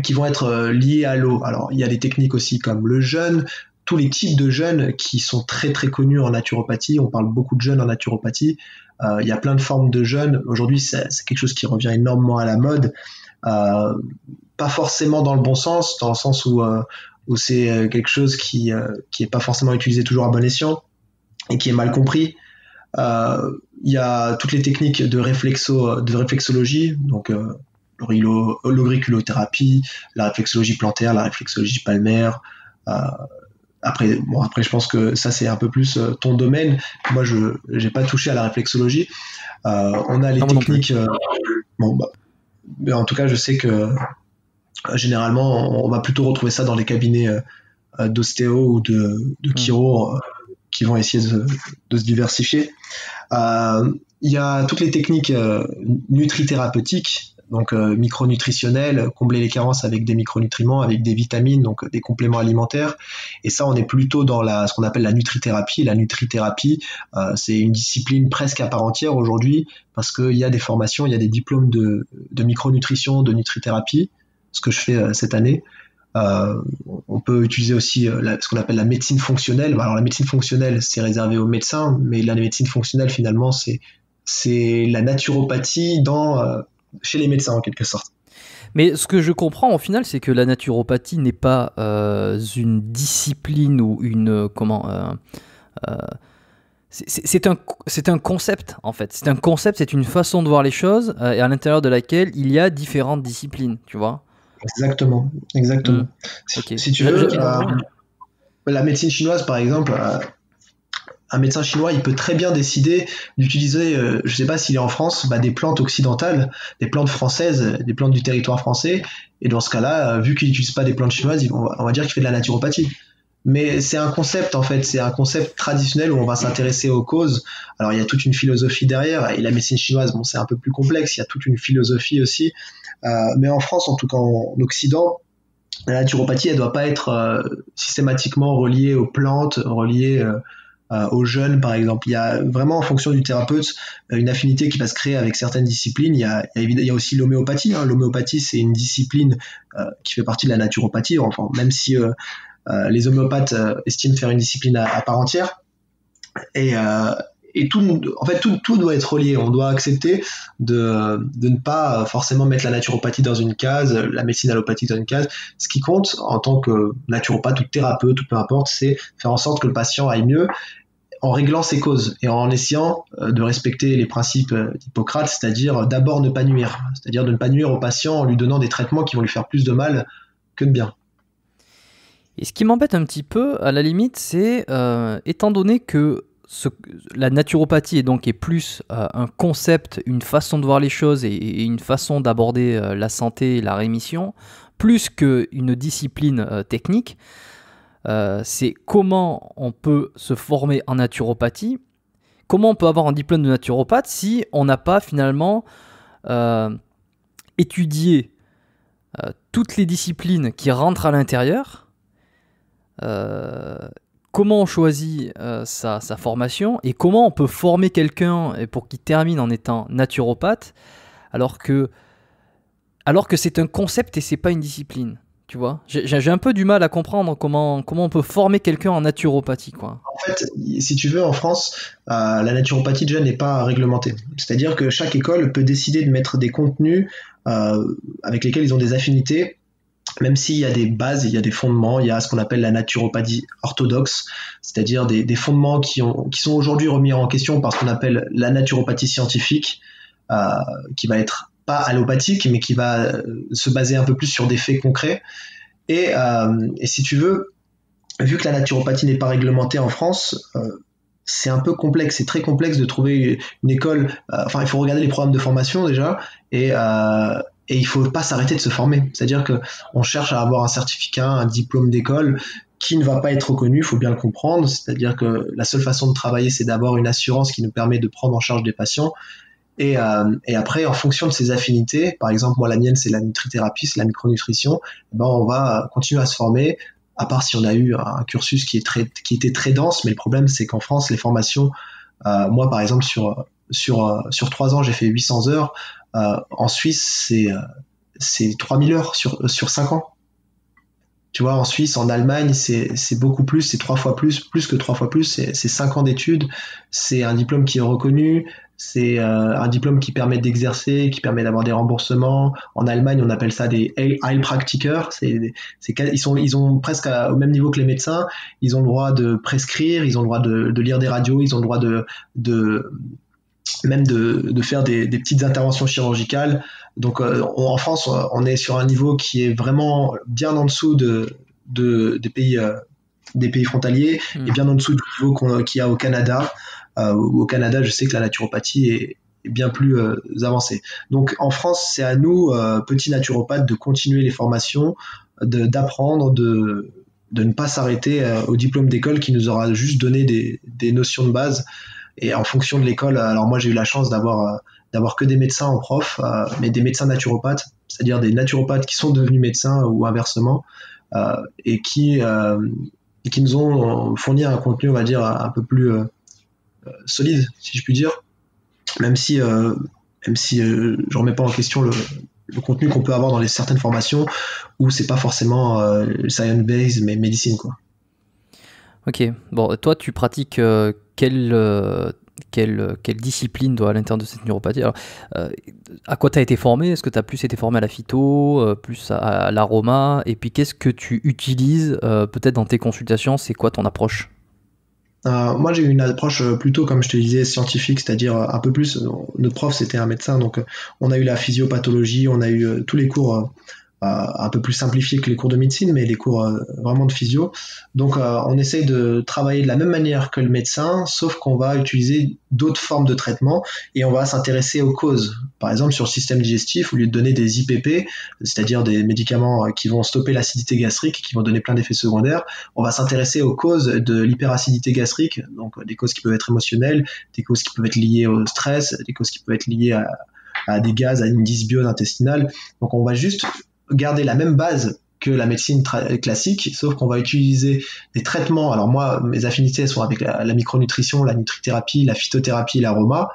qui vont être liées à l'eau. Alors il y a des techniques aussi comme le jeûne, tous les types de jeûnes qui sont très très connus en naturopathie. On parle beaucoup de jeûne en naturopathie. Il y a plein de formes de jeûne. Aujourd'hui, c'est quelque chose qui revient énormément à la mode. Pas forcément dans le bon sens, dans le sens où c'est quelque chose qui est pas forcément utilisé toujours à bon escient et qui est mal compris. Il y a toutes les techniques de réflexologie, donc l'auriculothérapie, la réflexologie plantaire, la réflexologie palmaire. Après, je pense que ça c'est un peu plus ton domaine. Moi, je n'ai pas touché à la réflexologie. On a les techniques. Mais en tout cas, je sais que généralement, on va plutôt retrouver ça dans les cabinets d'ostéo ou de chiro qui vont essayer de se diversifier. Il y a toutes les techniques nutrithérapeutiques. Donc micronutritionnel, combler les carences avec des micronutriments, avec des vitamines, donc des compléments alimentaires. Et ça, on est plutôt dans ce qu'on appelle la nutrithérapie. La nutrithérapie, c'est une discipline presque à part entière aujourd'hui parce qu'il y a des formations, il y a des diplômes de micronutrition, de nutrithérapie, ce que je fais cette année. On peut utiliser aussi ce qu'on appelle la médecine fonctionnelle. Alors la médecine fonctionnelle, c'est réservé aux médecins, mais la médecine fonctionnelle, finalement, c'est la naturopathie chez les médecins en quelque sorte. Mais ce que je comprends au final, c'est que la naturopathie n'est pas une discipline ou une c'est un concept en fait. C'est un concept, c'est une façon de voir les choses et à l'intérieur de laquelle il y a différentes disciplines, tu vois. Exactement. Okay. Si tu veux, la médecine chinoise par exemple. Un médecin chinois, il peut très bien décider d'utiliser, je ne sais pas s'il est en France, des plantes occidentales, des plantes françaises, des plantes du territoire français. Et dans ce cas-là, vu qu'il n'utilise pas des plantes chinoises, on va dire qu'il fait de la naturopathie. Mais c'est un concept en fait, c'est un concept traditionnel où on va s'intéresser aux causes. Alors il y a toute une philosophie derrière, et la médecine chinoise, c'est un peu plus complexe, il y a toute une philosophie aussi. Mais en France, en tout cas en Occident, la naturopathie, elle ne doit pas être systématiquement reliée aux plantes, reliée aux jeunes par exemple. Il y a vraiment en fonction du thérapeute une affinité qui va se créer avec certaines disciplines. Il y a aussi l'homéopathie. L'homéopathie, c'est une discipline qui fait partie de la naturopathie, enfin, même si les homéopathes estiment faire une discipline à part entière. Et tout doit être relié. On doit accepter de ne pas forcément mettre la naturopathie dans une case, la médecine allopathique dans une case. Ce qui compte en tant que naturopathe ou thérapeute ou peu importe, c'est faire en sorte que le patient aille mieux en réglant ses causes et en essayant de respecter les principes d'Hippocrate, c'est-à-dire d'abord ne pas nuire, c'est-à-dire de ne pas nuire au patient en lui donnant des traitements qui vont lui faire plus de mal que de bien. Et ce qui m'embête un petit peu, à la limite, c'est étant donné que la naturopathie est plus un concept, une façon de voir les choses et une façon d'aborder la santé et la rémission, plus qu'une discipline technique. C'est comment on peut se former en naturopathie, comment on peut avoir un diplôme de naturopathe si on n'a pas finalement étudié toutes les disciplines qui rentrent à l'intérieur, comment on choisit sa formation et comment on peut former quelqu'un pour qu'il termine en étant naturopathe alors que c'est un concept et c'est pas une discipline. Tu vois, j'ai un peu du mal à comprendre comment on peut former quelqu'un en naturopathie, quoi. En fait, si tu veux, en France, la naturopathie déjà n'est pas réglementée. C'est-à-dire que chaque école peut décider de mettre des contenus avec lesquels ils ont des affinités même s'il y a des bases, il y a des fondements, il y a ce qu'on appelle la naturopathie orthodoxe, c'est-à-dire des fondements qui sont aujourd'hui remis en question par ce qu'on appelle la naturopathie scientifique, qui va être pas allopathique, mais qui va se baser un peu plus sur des faits concrets. Et si tu veux, vu que la naturopathie n'est pas réglementée en France, c'est un peu complexe, c'est très complexe de trouver une école. Il faut regarder les programmes de formation déjà, et il faut pas s'arrêter de se former. C'est-à-dire que on cherche à avoir un certificat, un diplôme d'école qui ne va pas être reconnu, il faut bien le comprendre. C'est-à-dire que la seule façon de travailler, c'est d'avoir une assurance qui nous permet de prendre en charge des patients. Et après, en fonction de ses affinités, par exemple, moi, la mienne, c'est la nutrithérapie, c'est la micronutrition, on va continuer à se former, à part si on a eu un cursus qui était très dense. Mais le problème, c'est qu'en France, les formations, moi, par exemple, sur 3 ans, j'ai fait 800 heures. En Suisse, c'est 3000 heures sur 5 ans. Tu vois, en Suisse, en Allemagne, c'est beaucoup plus, c'est 3 fois plus que 3 fois plus, c'est 5 ans d'études, c'est un diplôme qui est reconnu, c'est un diplôme qui permet d'exercer, qui permet d'avoir des remboursements. En Allemagne, on appelle ça des Heilpraktiker, ils ont presque au même niveau que les médecins, ils ont le droit de prescrire, ils ont le droit de lire des radios, ils ont le droit même de faire des petites interventions chirurgicales. Donc en France, on est sur un niveau qui est vraiment bien en dessous des pays frontaliers, et bien en dessous du niveau qu'il y a au Canada. Au Canada, je sais que la naturopathie est bien plus avancée. Donc en France, c'est à nous, petits naturopathes, de continuer les formations, d'apprendre, de ne pas s'arrêter au diplôme d'école qui nous aura juste donné des notions de base. Et en fonction de l'école, alors moi j'ai eu la chance d'avoir que des médecins en prof, mais des médecins naturopathes, c'est-à-dire des naturopathes qui sont devenus médecins ou inversement, et qui nous ont fourni un contenu, on va dire, un peu plus solide, si je puis dire, même si je remets pas en question le contenu qu'on peut avoir dans certaines formations où c'est pas forcément science-based, mais médecine, quoi. Ok, bon, toi tu pratiques quelle discipline à l'intérieur de cette neuropathie? Alors, à quoi tu as été formé? Est-ce que tu as plus été formé à la phyto, plus à l'aroma? Et puis qu'est-ce que tu utilises peut-être dans tes consultations? C'est quoi ton approche? Moi j'ai eu une approche plutôt, comme je te disais, scientifique, c'est-à-dire un peu plus, notre prof c'était un médecin, donc on a eu la physiopathologie, on a eu tous les cours un peu plus simplifiés que les cours de médecine, mais les cours vraiment de physio. Donc on essaye de travailler de la même manière que le médecin, sauf qu'on va utiliser d'autres formes de traitement et on va s'intéresser aux causes. Par exemple, sur le système digestif, au lieu de donner des IPP, c'est-à-dire des médicaments qui vont stopper l'acidité gastrique, qui vont donner plein d'effets secondaires, on va s'intéresser aux causes de l'hyperacidité gastrique, donc des causes qui peuvent être émotionnelles, des causes qui peuvent être liées au stress, des causes qui peuvent être liées à des gaz, à une dysbiose intestinale. Donc on va juste garder la même base que la médecine classique, sauf qu'on va utiliser des traitements. Alors moi, mes affinités sont avec la micronutrition, la nutrithérapie, la phytothérapie, l'aroma.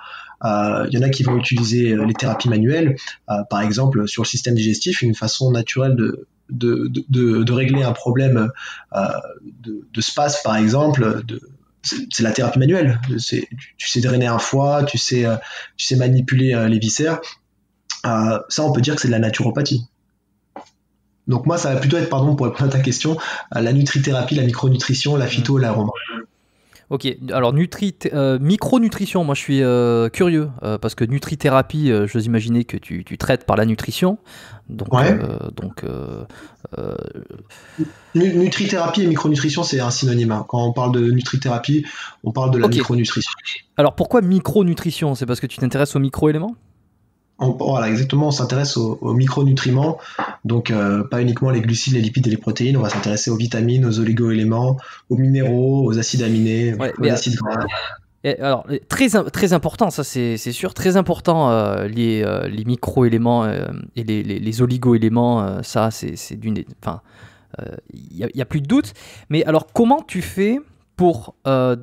Il y en a qui vont utiliser les thérapies manuelles, par exemple sur le système digestif, une façon naturelle de régler un problème de spasme, par exemple. C'est la thérapie manuelle. Tu sais drainer un foie, tu sais manipuler les viscères. Ça, on peut dire que c'est de la naturopathie. Donc moi, ça va plutôt être, pardon, pour répondre à ta question, la nutrithérapie, la micronutrition, la phyto, l'aroma. Ok, alors micronutrition, moi je suis curieux, parce que nutrithérapie, j'ose imaginer que tu traites par la nutrition. Donc, ouais. Nutrithérapie et micronutrition, c'est un synonyme. Hein. Quand on parle de nutrithérapie, on parle de la micronutrition. Alors pourquoi micronutrition? C'est parce que tu t'intéresses aux micro-éléments? Voilà, exactement, on s'intéresse aux micronutriments, donc pas uniquement les glucides, les lipides et les protéines, on va s'intéresser aux vitamines, aux oligo-éléments, aux minéraux, aux acides aminés, aux acides gras. Alors, très important, ça c'est sûr, très important, les micro-éléments et les oligo-éléments, ça c'est d'une... Enfin, il n'y a plus de doute, mais alors comment tu fais pour... je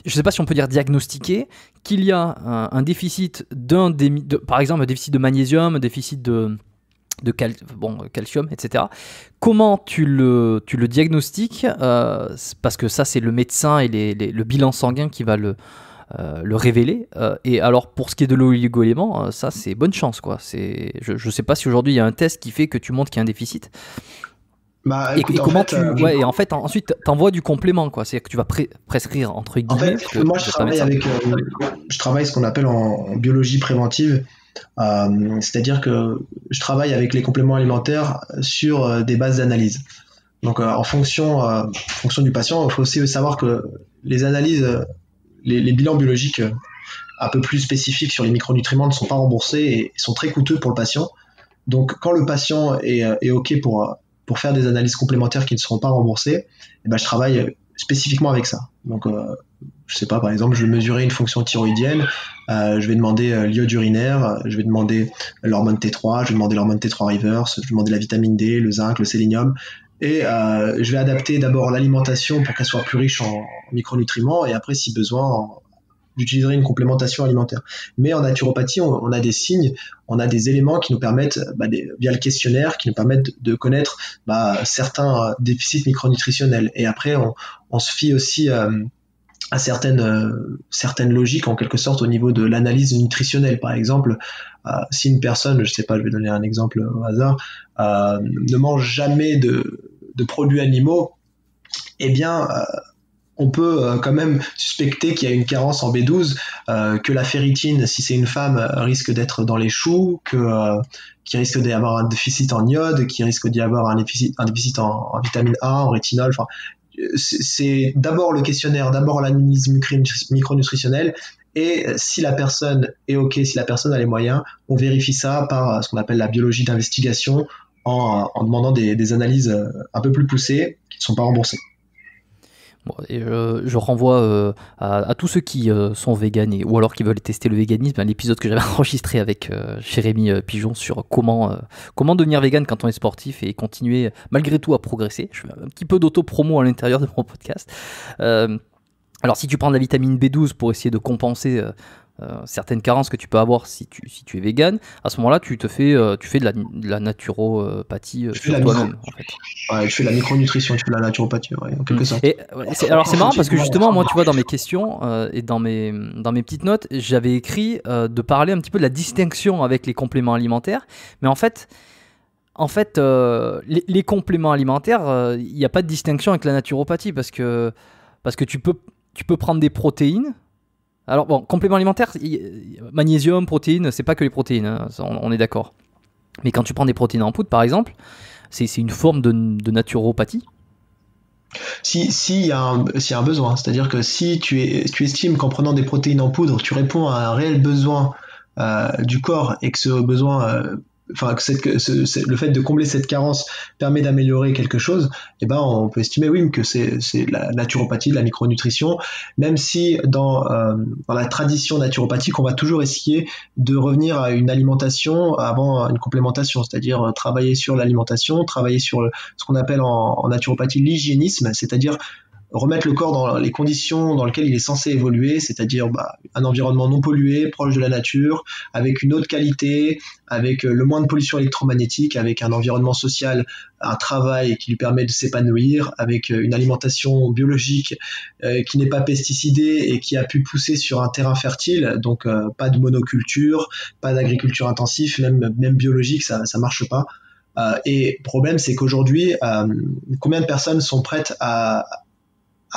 ne sais pas si on peut dire diagnostiquer qu'il y a un déficit par exemple un déficit de magnésium, un déficit de calcium, etc. Comment tu le diagnostiques, parce que ça c'est le médecin et le bilan sanguin qui va le révéler. Et alors pour ce qui est de l'oligo-élément, ça c'est bonne chance, quoi. Je ne sais pas si aujourd'hui il y a un test qui fait que tu montres qu'il y a un déficit. Bah, Et écoute, comment et en fait, ensuite, t'envoies du complément, quoi. C'est-à-dire que tu vas prescrire, entre guillemets. en fait, moi, je travaille ce qu'on appelle en biologie préventive. C'est-à-dire que je travaille avec les compléments alimentaires sur des bases d'analyse. Donc, en fonction du patient, il faut aussi savoir que les analyses, les bilans biologiques un peu plus spécifiques sur les micronutriments ne sont pas remboursés et sont très coûteux pour le patient. Donc, quand le patient est OK pour faire des analyses complémentaires qui ne seront pas remboursées, eh ben, je travaille spécifiquement avec ça. Donc, je sais pas, par exemple, je vais mesurer une fonction thyroïdienne, je vais demander l'iode urinaire, je vais demander l'hormone T3, je vais demander l'hormone T3 reverse, je vais demander la vitamine D, le zinc, le sélénium, et je vais adapter d'abord l'alimentation pour qu'elle soit plus riche en micronutriments, et après, si besoin, j'utiliserai une complémentation alimentaire. Mais en naturopathie, on a des signes, on a des éléments qui nous permettent, via le questionnaire, qui nous permettent de connaître certains déficits micronutritionnels. Et après, on se fie aussi à certaines logiques, en quelque sorte, au niveau de l'analyse nutritionnelle. Par exemple, si une personne, je sais pas, je vais donner un exemple au hasard, ne mange jamais de produits animaux, eh bien, on peut quand même suspecter qu'il y a une carence en B12, que la ferritine, si c'est une femme, risque d'être dans les choux, qu'il risque d'y avoir un déficit en iode, qu'il risque d'y avoir un déficit en vitamine A, en rétinol. Enfin, c'est d'abord le questionnaire, d'abord l'analyse micronutritionnelle, et si la personne est OK, si la personne a les moyens, on vérifie ça par ce qu'on appelle la biologie d'investigation, en demandant des analyses un peu plus poussées qui ne sont pas remboursées. Bon, et je renvoie à tous ceux qui sont véganes ou alors qui veulent tester le véganisme à l'épisode que j'avais enregistré avec Jérémy Pigeon sur comment devenir végane quand on est sportif et continuer malgré tout à progresser. Je fais un petit peu d'auto-promo à l'intérieur de mon podcast. Alors si tu prends de la vitamine B12 pour essayer de compenser certaines carences que tu peux avoir si tu es vegan, à ce moment-là tu fais de la naturopathie sur toi-même en fait. Ouais, tu fais de la micronutrition, tu fais de la naturopathie, ouais, en quelque sorte. Et c'est marrant parce que justement moi tu vois dans mes questions et dans mes petites notes j'avais écrit de parler un petit peu de la distinction avec les compléments alimentaires, mais en fait les compléments alimentaires il n'y a pas de distinction avec la naturopathie parce que tu peux prendre des protéines. Alors bon, complément alimentaire, magnésium, protéines, c'est pas que les protéines, hein, on est d'accord. Mais quand tu prends des protéines en poudre, par exemple, c'est une forme de naturopathie. Si y a un besoin, c'est-à-dire que si tu estimes qu'en prenant des protéines en poudre, tu réponds à un réel besoin du corps et que ce besoin, le fait de combler cette carence permet d'améliorer quelque chose, eh ben on peut estimer oui que c'est la naturopathie, de la micronutrition, même si dans la tradition naturopathique, on va toujours essayer de revenir à une alimentation avant une complémentation, c'est-à-dire travailler sur l'alimentation, travailler sur ce qu'on appelle en naturopathie l'hygiénisme, c'est-à-dire remettre le corps dans les conditions dans lesquelles il est censé évoluer, c'est-à-dire un environnement non pollué, proche de la nature, avec une haute qualité, avec le moins de pollution électromagnétique, avec un environnement social, un travail qui lui permet de s'épanouir, avec une alimentation biologique qui n'est pas pesticidée et qui a pu pousser sur un terrain fertile, donc pas de monoculture, pas d'agriculture intensive, même biologique, ça marche pas. Et le problème, c'est qu'aujourd'hui, combien de personnes sont prêtes à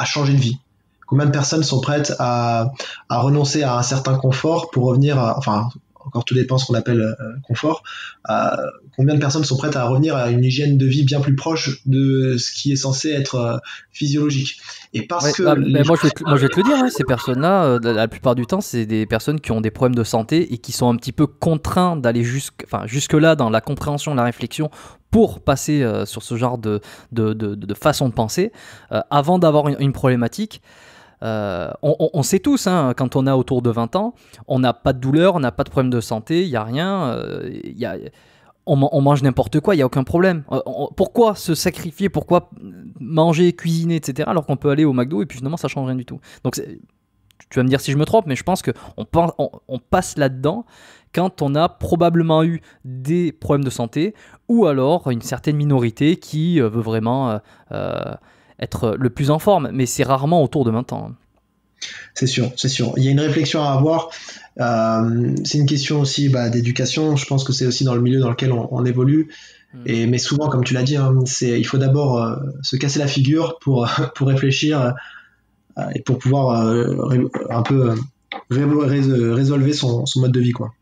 changer de vie? Combien de personnes sont prêtes à renoncer à un certain confort pour revenir encore tout dépend ce qu'on appelle confort. Combien de personnes sont prêtes à revenir à une hygiène de vie bien plus proche de ce qui est censé être physiologique? Et parce que moi je vais te le dire, hein, ces personnes-là, la plupart du temps, c'est des personnes qui ont des problèmes de santé et qui sont un petit peu contraints d'aller jusque-là dans la compréhension, la réflexion pour passer sur ce genre de façon de penser avant d'avoir une problématique. On sait tous, hein, quand on a autour de 20 ans, on n'a pas de douleur, on n'a pas de problème de santé, il n'y a rien, on mange n'importe quoi, il n'y a aucun problème. Pourquoi se sacrifier, pourquoi manger, cuisiner, etc. alors qu'on peut aller au McDo et puis finalement ça ne change rien du tout. Donc tu vas me dire si je me trompe, mais je pense qu'on passe là-dedans quand on a probablement eu des problèmes de santé ou alors une certaine minorité qui veut vraiment être le plus en forme, mais c'est rarement autour de 20 ans. C'est sûr, c'est sûr. Il y a une réflexion à avoir. C'est une question aussi d'éducation. Je pense que c'est aussi dans le milieu dans lequel on évolue. Mais souvent, comme tu l'as dit, hein, il faut d'abord se casser la figure pour réfléchir et pour pouvoir un peu résolver son mode de vie, quoi.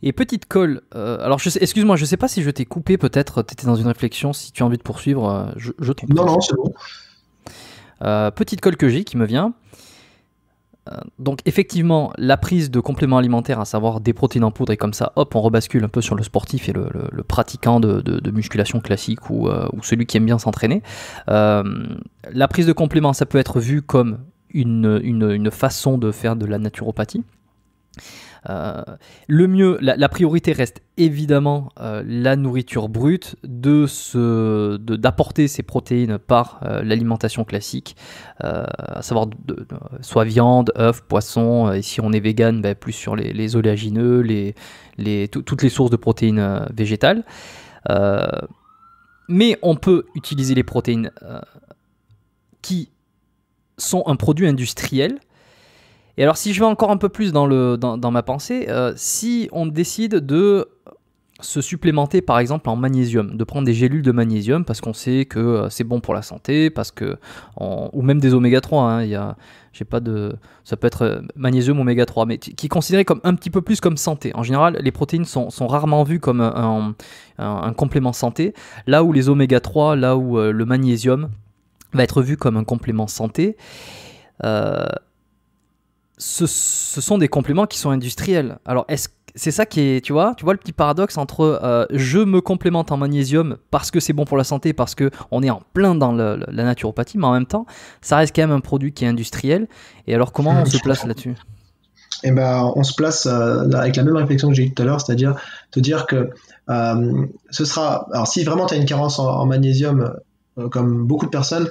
Et petite colle, alors excuse-moi, je sais pas si je t'ai coupé, peut-être tu étais dans une réflexion, si tu as envie de poursuivre, je t'en prie. Non, c'est bon. Petite colle que j'ai qui me vient. Donc effectivement, la prise de compléments alimentaires, à savoir des protéines en poudre et comme ça, hop, on rebascule un peu sur le sportif et le pratiquant de musculation classique ou celui qui aime bien s'entraîner. La prise de compléments, ça peut être vu comme une façon de faire de la naturopathie. Le mieux, la priorité reste évidemment la nourriture brute, d'apporter ces protéines par l'alimentation classique, à savoir soit viande, œufs, poissons, et si on est vegan, plus sur les oléagineux, toutes les sources de protéines végétales. Mais on peut utiliser les protéines qui sont un produit industriel. Et alors, si je vais encore un peu plus dans ma pensée, si on décide de se supplémenter, par exemple, en magnésium, de prendre des gélules de magnésium parce qu'on sait que c'est bon pour la santé, ou même des oméga 3, hein, ça peut être magnésium oméga 3, mais qui est considéré comme un petit peu plus comme santé. En général, les protéines sont rarement vues comme un complément santé, là où les oméga 3, là où le magnésium va être vu comme un complément santé. Ce sont des compléments qui sont industriels. Alors, c'est ça qui est, tu vois le petit paradoxe entre je me complémente en magnésium parce que c'est bon pour la santé, parce qu'on est en plein dans la naturopathie, mais en même temps, ça reste quand même un produit qui est industriel. Et alors, comment on se place là-dessus ? Eh ben, on se place avec la même réflexion que j'ai eue tout à l'heure, c'est-à-dire te dire que ce sera... Alors, si vraiment tu as une carence en magnésium, comme beaucoup de personnes,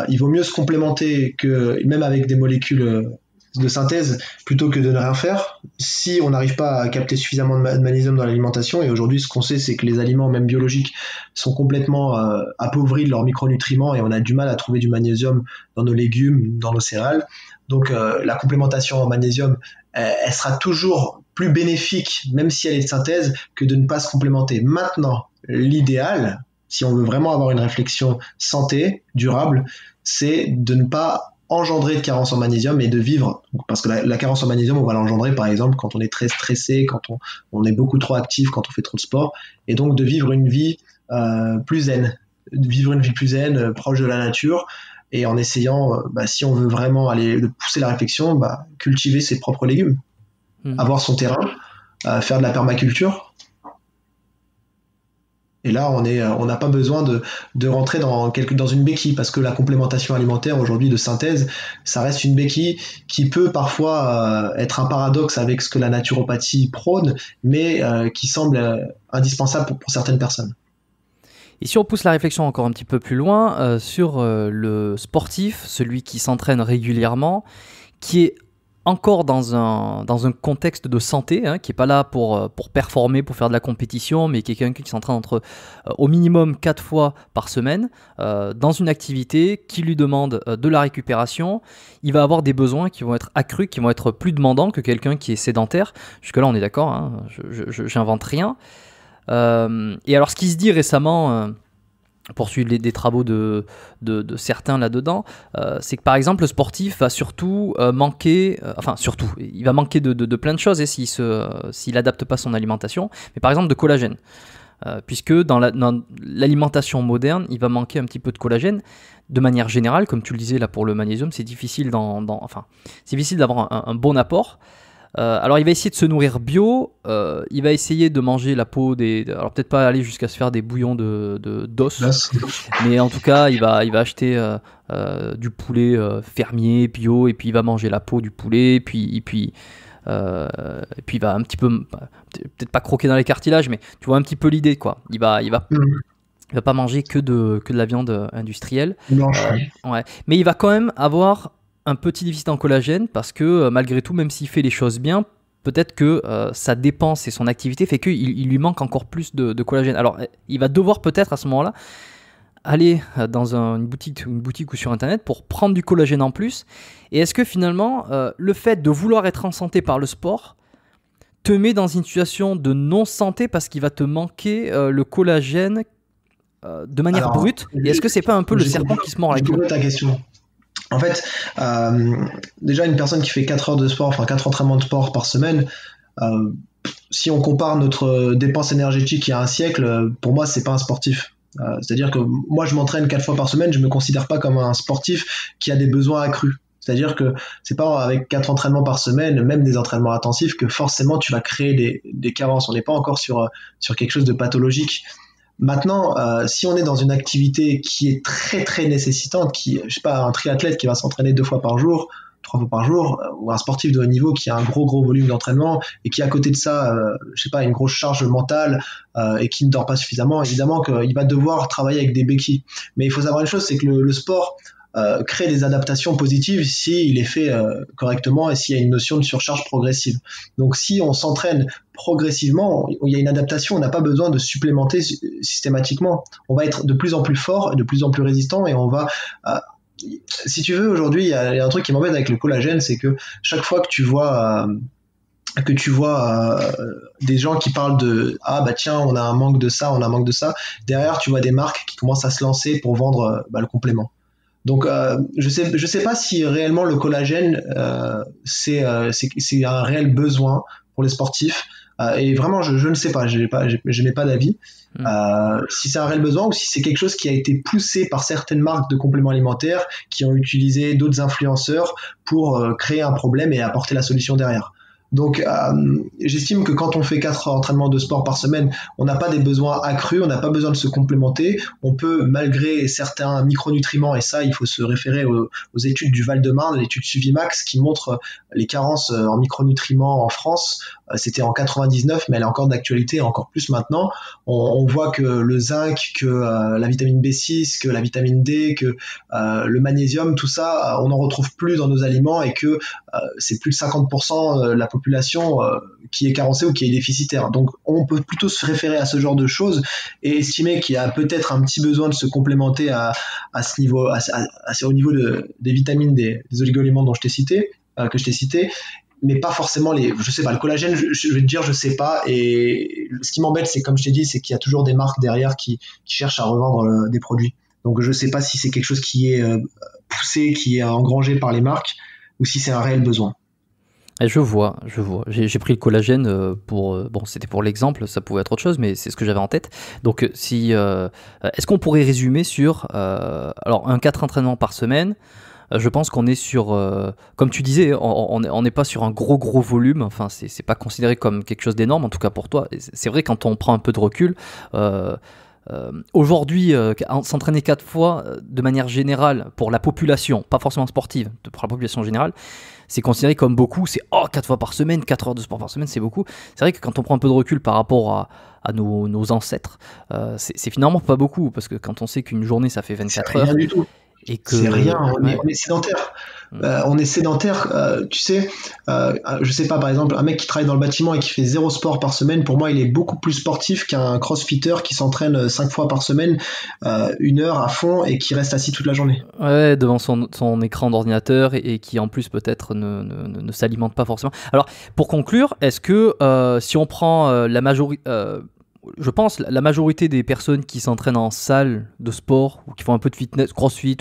il vaut mieux se complémenter que même avec des molécules de synthèse plutôt que de ne rien faire si on n'arrive pas à capter suffisamment de magnésium dans l'alimentation. Et aujourd'hui, ce qu'on sait, c'est que les aliments, même biologiques, sont complètement appauvris de leurs micronutriments et on a du mal à trouver du magnésium dans nos légumes, dans nos céréales. Donc la complémentation en magnésium, elle sera toujours plus bénéfique, même si elle est de synthèse, que de ne pas se complémenter. Maintenant, l'idéal, si on veut vraiment avoir une réflexion santé, durable, c'est de ne pas engendrer de carence en magnésium et de vivre, parce que la carence en magnésium, on va l'engendrer par exemple quand on est très stressé, quand on est beaucoup trop actif, quand on fait trop de sport, et donc de vivre une vie plus zen, proche de la nature, et en essayant, si on veut vraiment aller pousser la réflexion, cultiver ses propres légumes, avoir son terrain, faire de la permaculture. Et là, on n'a pas besoin de rentrer dans une béquille, parce que la complémentation alimentaire aujourd'hui de synthèse, ça reste une béquille qui peut parfois être un paradoxe avec ce que la naturopathie prône, mais qui semble indispensable pour certaines personnes. Et si on pousse la réflexion encore un petit peu plus loin, sur le sportif, celui qui s'entraîne régulièrement, qui est encore dans un contexte de santé, qui n'est pas là pour performer, pour faire de la compétition, mais qui est quelqu'un qui s'entraîne au minimum 4 fois par semaine, dans une activité qui lui demande de la récupération, il va avoir des besoins qui vont être accrus, qui vont être plus demandants que quelqu'un qui est sédentaire. Jusque-là, on est d'accord, je n'invente rien. Et alors, ce qui se dit récemment... pour suivre des travaux de certains là-dedans, c'est que par exemple le sportif va surtout manquer, il va manquer de plein de choses s'il n'adapte pas son alimentation, mais par exemple de collagène, puisque dans l'alimentation moderne, il va manquer un petit peu de collagène. De manière générale, comme tu le disais là pour le magnésium, c'est difficile d'avoir un bon apport. Alors il va essayer de se nourrir bio, il va essayer de manger la peau alors peut-être pas aller jusqu'à se faire des bouillons d'os, mais en tout cas il va acheter du poulet fermier bio, et puis il va manger la peau du poulet, et puis il va un petit peu, peut-être pas croquer dans les cartilages, mais tu vois un petit peu l'idée, quoi. Il va pas manger que de la viande industrielle, ouais. Mais il va quand même avoir un petit déficit en collagène, parce que malgré tout, même s'il fait les choses bien, peut-être que sa dépense et son activité fait qu'il lui manque encore plus de collagène. Alors il va devoir peut-être à ce moment-là aller dans une boutique ou sur internet pour prendre du collagène en plus? Et est-ce que finalement le fait de vouloir être en santé par le sport te met dans une situation de non-santé parce qu'il va te manquer le collagène de manière brute? Et est-ce que c'est pas un peu le serpent qui se mord la queue? Je comprends ta question. En fait, déjà une personne qui fait 4 heures de sport, enfin 4 entraînements de sport par semaine, si on compare notre dépense énergétique il y a un siècle, pour moi c'est pas un sportif. C'est-à-dire que moi je m'entraîne 4 fois par semaine, je me considère pas comme un sportif qui a des besoins accrus. C'est-à-dire que c'est pas avec 4 entraînements par semaine, même des entraînements intensifs, que forcément tu vas créer des carences. On n'est pas encore sur quelque chose de pathologique. Maintenant, si on est dans une activité qui est très très nécessitante, je sais pas, un triathlète qui va s'entraîner 2 fois par jour, 3 fois par jour, ou un sportif de haut niveau qui a un gros volume d'entraînement et qui à côté de ça, je sais pas, une grosse charge mentale et qui ne dort pas suffisamment, évidemment qu'il va devoir travailler avec des béquilles. Mais il faut savoir une chose, c'est que le sport crée des adaptations positives s'il est fait correctement et s'il y a une notion de surcharge progressive. Donc si on s'entraîne progressivement, il y a une adaptation, on n'a pas besoin de supplémenter systématiquement. On va être de plus en plus fort, de plus en plus résistant et on va... si tu veux, aujourd'hui, il y a un truc qui m'embête avec le collagène, c'est que chaque fois que tu vois... des gens qui parlent de ah bah tiens on a un manque de ça, derrière tu vois des marques qui commencent à se lancer pour vendre le complément. Donc je sais pas si réellement le collagène c'est un réel besoin pour les sportifs et vraiment je ne sais pas, je n'ai pas d'avis. Si c'est un réel besoin ou si c'est quelque chose qui a été poussé par certaines marques de compléments alimentaires qui ont utilisé d'autres influenceurs pour créer un problème et apporter la solution derrière. Donc, j'estime que quand on fait 4 entraînements de sport par semaine, on n'a pas des besoins accrus, on n'a pas besoin de se complémenter. On peut, malgré certains micronutriments, et ça, il faut se référer aux études du Val-de-Marne, l'étude Suvimax, qui montre les carences en micronutriments en France. C'était en 99, mais elle est encore d'actualité, encore plus maintenant. On voit que le zinc, que la vitamine B6, que la vitamine D, que le magnésium, tout ça, on n'en retrouve plus dans nos aliments et que c'est plus de 50% de la population qui est carencée ou qui est déficitaire. Donc on peut plutôt se référer à ce genre de choses et estimer qu'il y a peut-être un petit besoin de se complémenter à ce niveau, au niveau des vitamines, des oligo-éléments dont que je t'ai cité, mais pas forcément je sais pas, le collagène, je vais te dire, je sais pas, et ce qui m'embête, c'est comme je t'ai dit, c'est qu'il y a toujours des marques derrière qui cherchent à revendre des produits. Donc je sais pas si c'est quelque chose qui est poussé, qui est engrangé par les marques, ou si c'est un réel besoin. Je vois. J'ai pris le collagène c'était pour l'exemple, ça pouvait être autre chose, mais c'est ce que j'avais en tête. Donc, est-ce qu'on pourrait résumer sur, alors, 4 entraînements par semaine? Je pense qu'on est sur, comme tu disais, on n'est pas sur un gros volume. Enfin, c'est pas considéré comme quelque chose d'énorme, en tout cas pour toi. C'est vrai quand on prend un peu de recul. Aujourd'hui, s'entraîner 4 fois de manière générale pour la population, pas forcément sportive, pour la population générale, c'est considéré comme beaucoup. C'est 4 fois par semaine, 4 heures de sport par semaine, c'est beaucoup. C'est vrai que quand on prend un peu de recul par rapport à nos ancêtres, c'est finalement pas beaucoup, parce que quand on sait qu'une journée ça fait 24 heures. Rien du tout. Et que, c'est rien, on est sédentaire. On est sédentaire, tu sais, je sais pas, par exemple, un mec qui travaille dans le bâtiment et qui fait 0 sport par semaine, pour moi, il est beaucoup plus sportif qu'un crossfitter qui s'entraîne 5 fois par semaine, 1 heure à fond et qui reste assis toute la journée. Ouais, devant son écran d'ordinateur et qui en plus peut-être ne s'alimente pas forcément. Alors, pour conclure, est-ce que si on prend la majorité... je pense la majorité des personnes qui s'entraînent en salle de sport ou qui font un peu de fitness, crossfit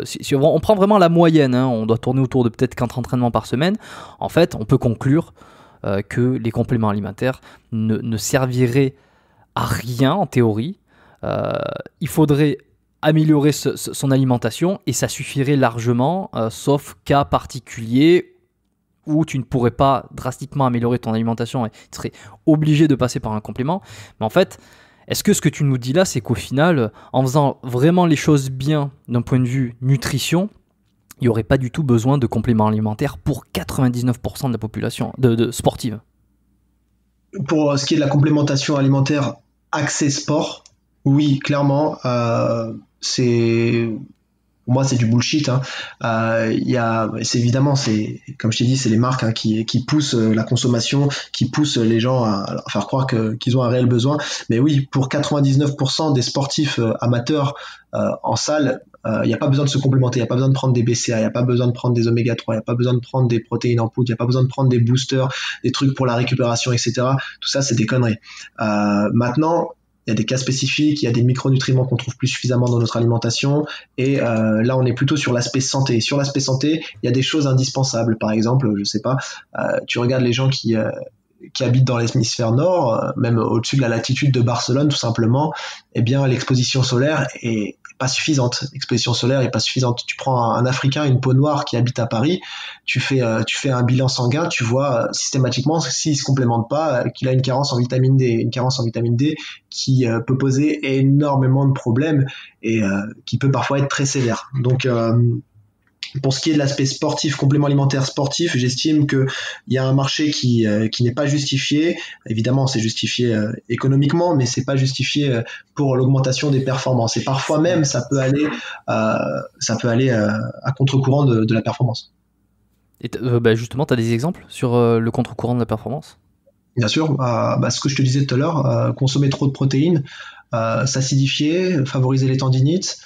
si on prend vraiment la moyenne, on doit tourner autour de peut-être 4 entraînements par semaine. En fait, on peut conclure que les compléments alimentaires ne serviraient à rien en théorie. Il faudrait améliorer son alimentation et ça suffirait largement, sauf cas particulier où tu ne pourrais pas drastiquement améliorer ton alimentation et tu serais obligé de passer par un complément. Mais en fait, est-ce que ce que tu nous dis là, c'est qu'au final, en faisant vraiment les choses bien d'un point de vue nutrition, il n'y aurait pas du tout besoin de compléments alimentaires pour 99% de la population de sportive? Pour ce qui est de la complémentation alimentaire axée sport, oui, clairement, c'est pour moi c'est du bullshit. Hein. C'est évidemment, c'est comme je t'ai dit, c'est les marques, hein, qui poussent la consommation, qui poussent les gens à faire croire qu'ils ont un réel besoin. Mais oui, pour 99% des sportifs amateurs en salle, il n'y a pas besoin de se complémenter, il n'y a pas besoin de prendre des BCA, il n'y a pas besoin de prendre des oméga 3, il n'y a pas besoin de prendre des protéines en poudre, il n'y a pas besoin de prendre des boosters, des trucs pour la récupération, etc. Tout ça, c'est des conneries. Maintenant, il y a des cas spécifiques, il y a des micronutriments qu'on trouve plus suffisamment dans notre alimentation, et là, on est plutôt sur l'aspect santé. Sur l'aspect santé, il y a des choses indispensables. Par exemple, je sais pas, tu regardes les gens qui habitent dans l'hémisphère nord, même au-dessus de la latitude de Barcelone, tout simplement, eh bien, l'exposition solaire est pas suffisante. L'exposition solaire est pas suffisante. Tu prends un Africain, une peau noire qui habite à Paris, tu fais un bilan sanguin, tu vois systématiquement, s'il se complémente pas, qu'il a une carence en vitamine D, qui peut poser énormément de problèmes et qui peut parfois être très sévère. Donc pour ce qui est de l'aspect sportif, complément alimentaire sportif, j'estime qu'il y a un marché qui n'est pas justifié. Évidemment, c'est justifié économiquement, mais c'est pas justifié pour l'augmentation des performances. Et parfois même, ça peut aller à contre-courant de la performance. Et justement, tu as des exemples sur le contre-courant de la performance ? Bien sûr, ce que je te disais tout à l'heure, consommer trop de protéines, s'acidifier, favoriser les tendinites,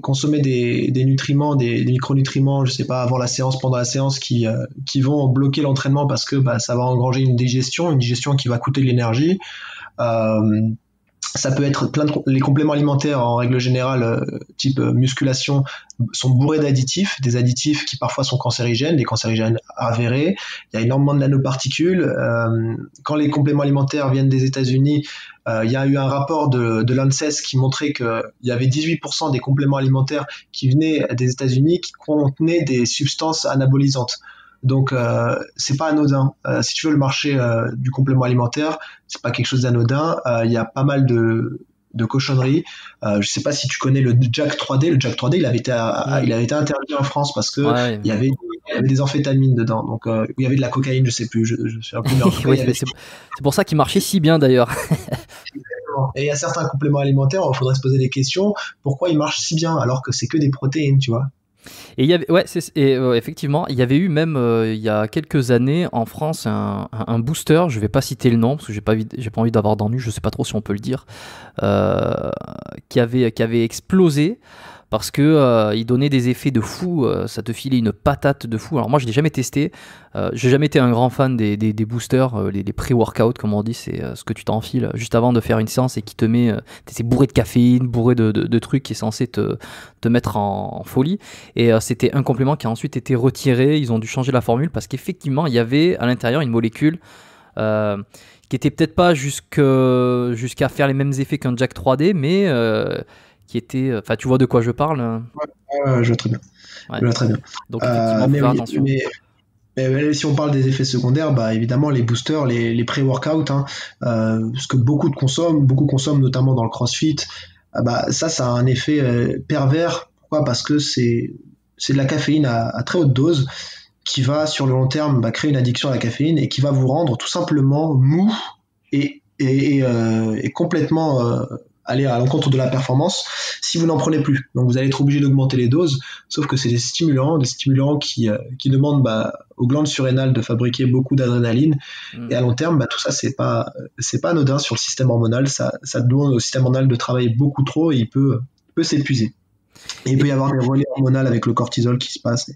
consommer des nutriments, des micronutriments, je sais pas, avant la séance, pendant la séance, qui vont bloquer l'entraînement parce que ça va engranger une digestion qui va coûter de l'énergie. Ça peut être les compléments alimentaires en règle générale, type musculation, sont bourrés d'additifs, des additifs qui parfois sont cancérigènes, des cancérigènes avérés. Il y a énormément de nanoparticules. Quand les compléments alimentaires viennent des États-Unis, il y a eu un rapport de l'ANSES qui montrait qu'il y avait 18% des compléments alimentaires qui venaient des États-Unis qui contenaient des substances anabolisantes. Donc c'est pas anodin. Si tu veux, le marché du complément alimentaire, c'est pas quelque chose d'anodin. Il y a pas mal de cochonneries. Je sais pas si tu connais le Jack 3D. Le Jack 3D, il avait été interdit en France parce que il y avait des amphétamines dedans. Donc il y avait de la cocaïne, je sais plus. Je suis un peu c'est pour ça qu'il marchait si bien d'ailleurs. Et il y a certains compléments alimentaires, il faudrait se poser des questions. Pourquoi ils marchent si bien alors que c'est que des protéines, tu vois? Et il y avait, effectivement, il y avait eu même il y a quelques années en France un booster, je vais pas citer le nom parce que j'ai pas envie d'avoir d'ennui, je sais pas trop si on peut le dire, qui avait explosé parce que il donnait des effets de fou, ça te filait une patate de fou. Alors moi je l'ai jamais testé, j'ai jamais été un grand fan des boosters, les pré-workout comme on dit, c'est ce que tu t'enfiles juste avant de faire une séance et qui te met, c'est bourré de caféine, bourré de trucs qui est censé te mettre en folie. Et c'était un complément qui a ensuite été retiré, ils ont dû changer la formule parce qu'effectivement il y avait à l'intérieur une molécule qui était peut-être pas jusqu'à faire les mêmes effets qu'un Jack 3D, mais qui était, enfin tu vois de quoi je parle. Je vois très bien. Ouais. Je vois très bien. Donc effectivement, faut faire attention. Mais si on parle des effets secondaires, évidemment les boosters, les pré-workout, ce que beaucoup consomment notamment dans le CrossFit, ça a un effet pervers. Pourquoi ? Parce que c'est de la caféine à très haute dose qui va sur le long terme créer une addiction à la caféine et qui va vous rendre tout simplement mou et complètement aller à l'encontre de la performance si vous n'en prenez plus. Donc vous allez être obligé d'augmenter les doses, sauf que c'est des stimulants qui demandent aux glandes surrénales de fabriquer beaucoup d'adrénaline. Et à long terme, tout ça c'est pas anodin sur le système hormonal. Ça demande au système hormonal de travailler beaucoup trop et il peut s'épuiser. Et il peut y avoir des relais hormonaux avec le cortisol qui se passe.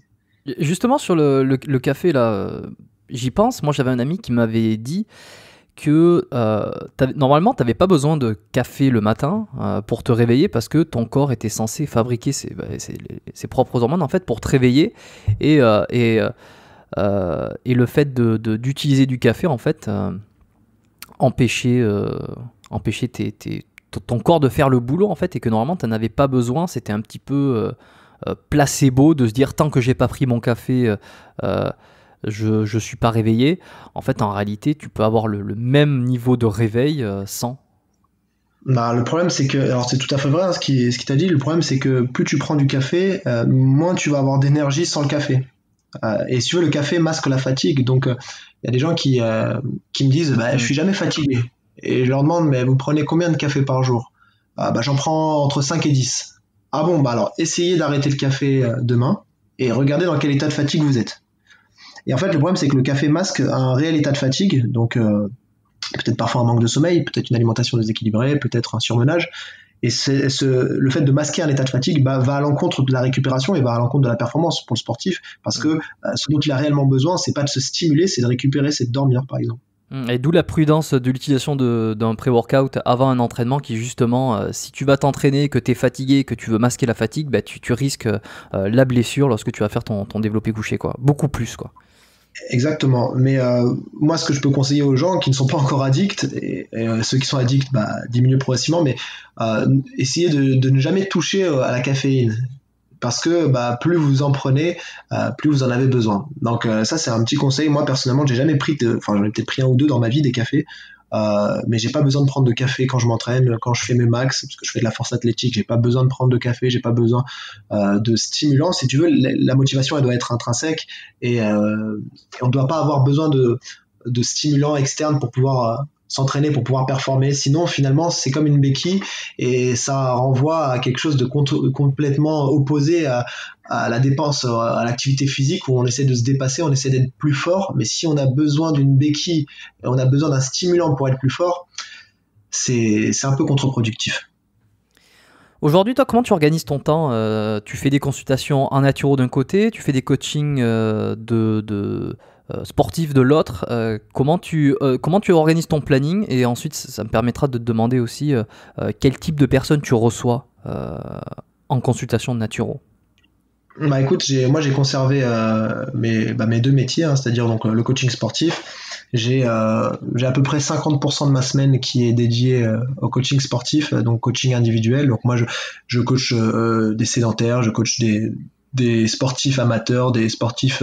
Justement sur le café là, j'y pense. Moi j'avais un ami qui m'avait dit que normalement tu n'avais pas besoin de café le matin pour te réveiller parce que ton corps était censé fabriquer ses propres hormones en fait pour te réveiller et le fait d'utiliser du café en fait empêchait ton corps de faire le boulot en fait et que normalement tu n'en avais pas besoin. C'était un petit peu placebo de se dire tant que j'ai pas pris mon café je suis pas réveillé. En fait, en réalité, tu peux avoir le même niveau de réveil sans. Le problème, c'est que, alors c'est tout à fait vrai ce qui t'a dit. Le problème, c'est que plus tu prends du café, moins tu vas avoir d'énergie sans le café. Et si tu veux, le café masque la fatigue. Donc, il y a des gens qui me disent, je suis jamais fatigué. Et je leur demande, mais vous prenez combien de café par jour ? J'en prends entre 5 et 10. ah bon, bah alors essayez d'arrêter le café demain et regardez dans quel état de fatigue vous êtes. Et en fait, le problème, c'est que le café masque un réel état de fatigue, donc peut-être parfois un manque de sommeil, peut-être une alimentation déséquilibrée, peut-être un surmenage. Et le fait de masquer un état de fatigue va à l'encontre de la récupération et va à l'encontre de la performance pour le sportif, parce que ce dont il a réellement besoin, c'est pas de se stimuler, c'est de récupérer, c'est de dormir, par exemple. Et d'où la prudence de l'utilisation d'un pré-workout avant un entraînement qui justement, si tu vas t'entraîner, que tu es fatigué, que tu veux masquer la fatigue, bah, tu risques la blessure lorsque tu vas faire ton développé couché, quoi. Beaucoup plus, quoi. Exactement, mais moi ce que je peux conseiller aux gens qui ne sont pas encore addicts, et ceux qui sont addicts, bah, diminuent progressivement, mais essayez de ne jamais toucher à la caféine, parce que bah, plus vous en prenez, plus vous en avez besoin. Donc ça c'est un petit conseil. Moi personnellement j'ai jamais pris, enfin j'en ai peut-être pris un ou deux dans ma vie des cafés, mais j'ai pas besoin de prendre de café quand je m'entraîne, quand je fais mes max, parce que je fais de la force athlétique, j'ai pas besoin de prendre de café, j'ai pas besoin de stimulants. Si tu veux, la motivation elle doit être intrinsèque et on ne doit pas avoir besoin de stimulants externes pour pouvoir s'entraîner, pour pouvoir performer. Sinon, finalement, c'est comme une béquille et ça renvoie à quelque chose de complètement opposé à la dépense, à l'activité physique où on essaie de se dépasser, on essaie d'être plus fort. Mais si on a besoin d'une béquille, et on a besoin d'un stimulant pour être plus fort, c'est un peu contre-productif. Aujourd'hui, toi, comment tu organises ton temps? Tu fais des consultations en naturo d'un côté, tu fais des coachings sportifs de l'autre. Comment tu organises ton planning? Et ensuite, ça me permettra de te demander aussi quel type de personnes tu reçois en consultation de naturo. Bah écoute, moi j'ai conservé mes deux métiers, hein, c'est-à-dire donc le coaching sportif. J'ai à peu près 50% de ma semaine qui est dédiée au coaching sportif, donc coaching individuel. Donc moi je coach des sédentaires, je coach des sportifs amateurs, des sportifs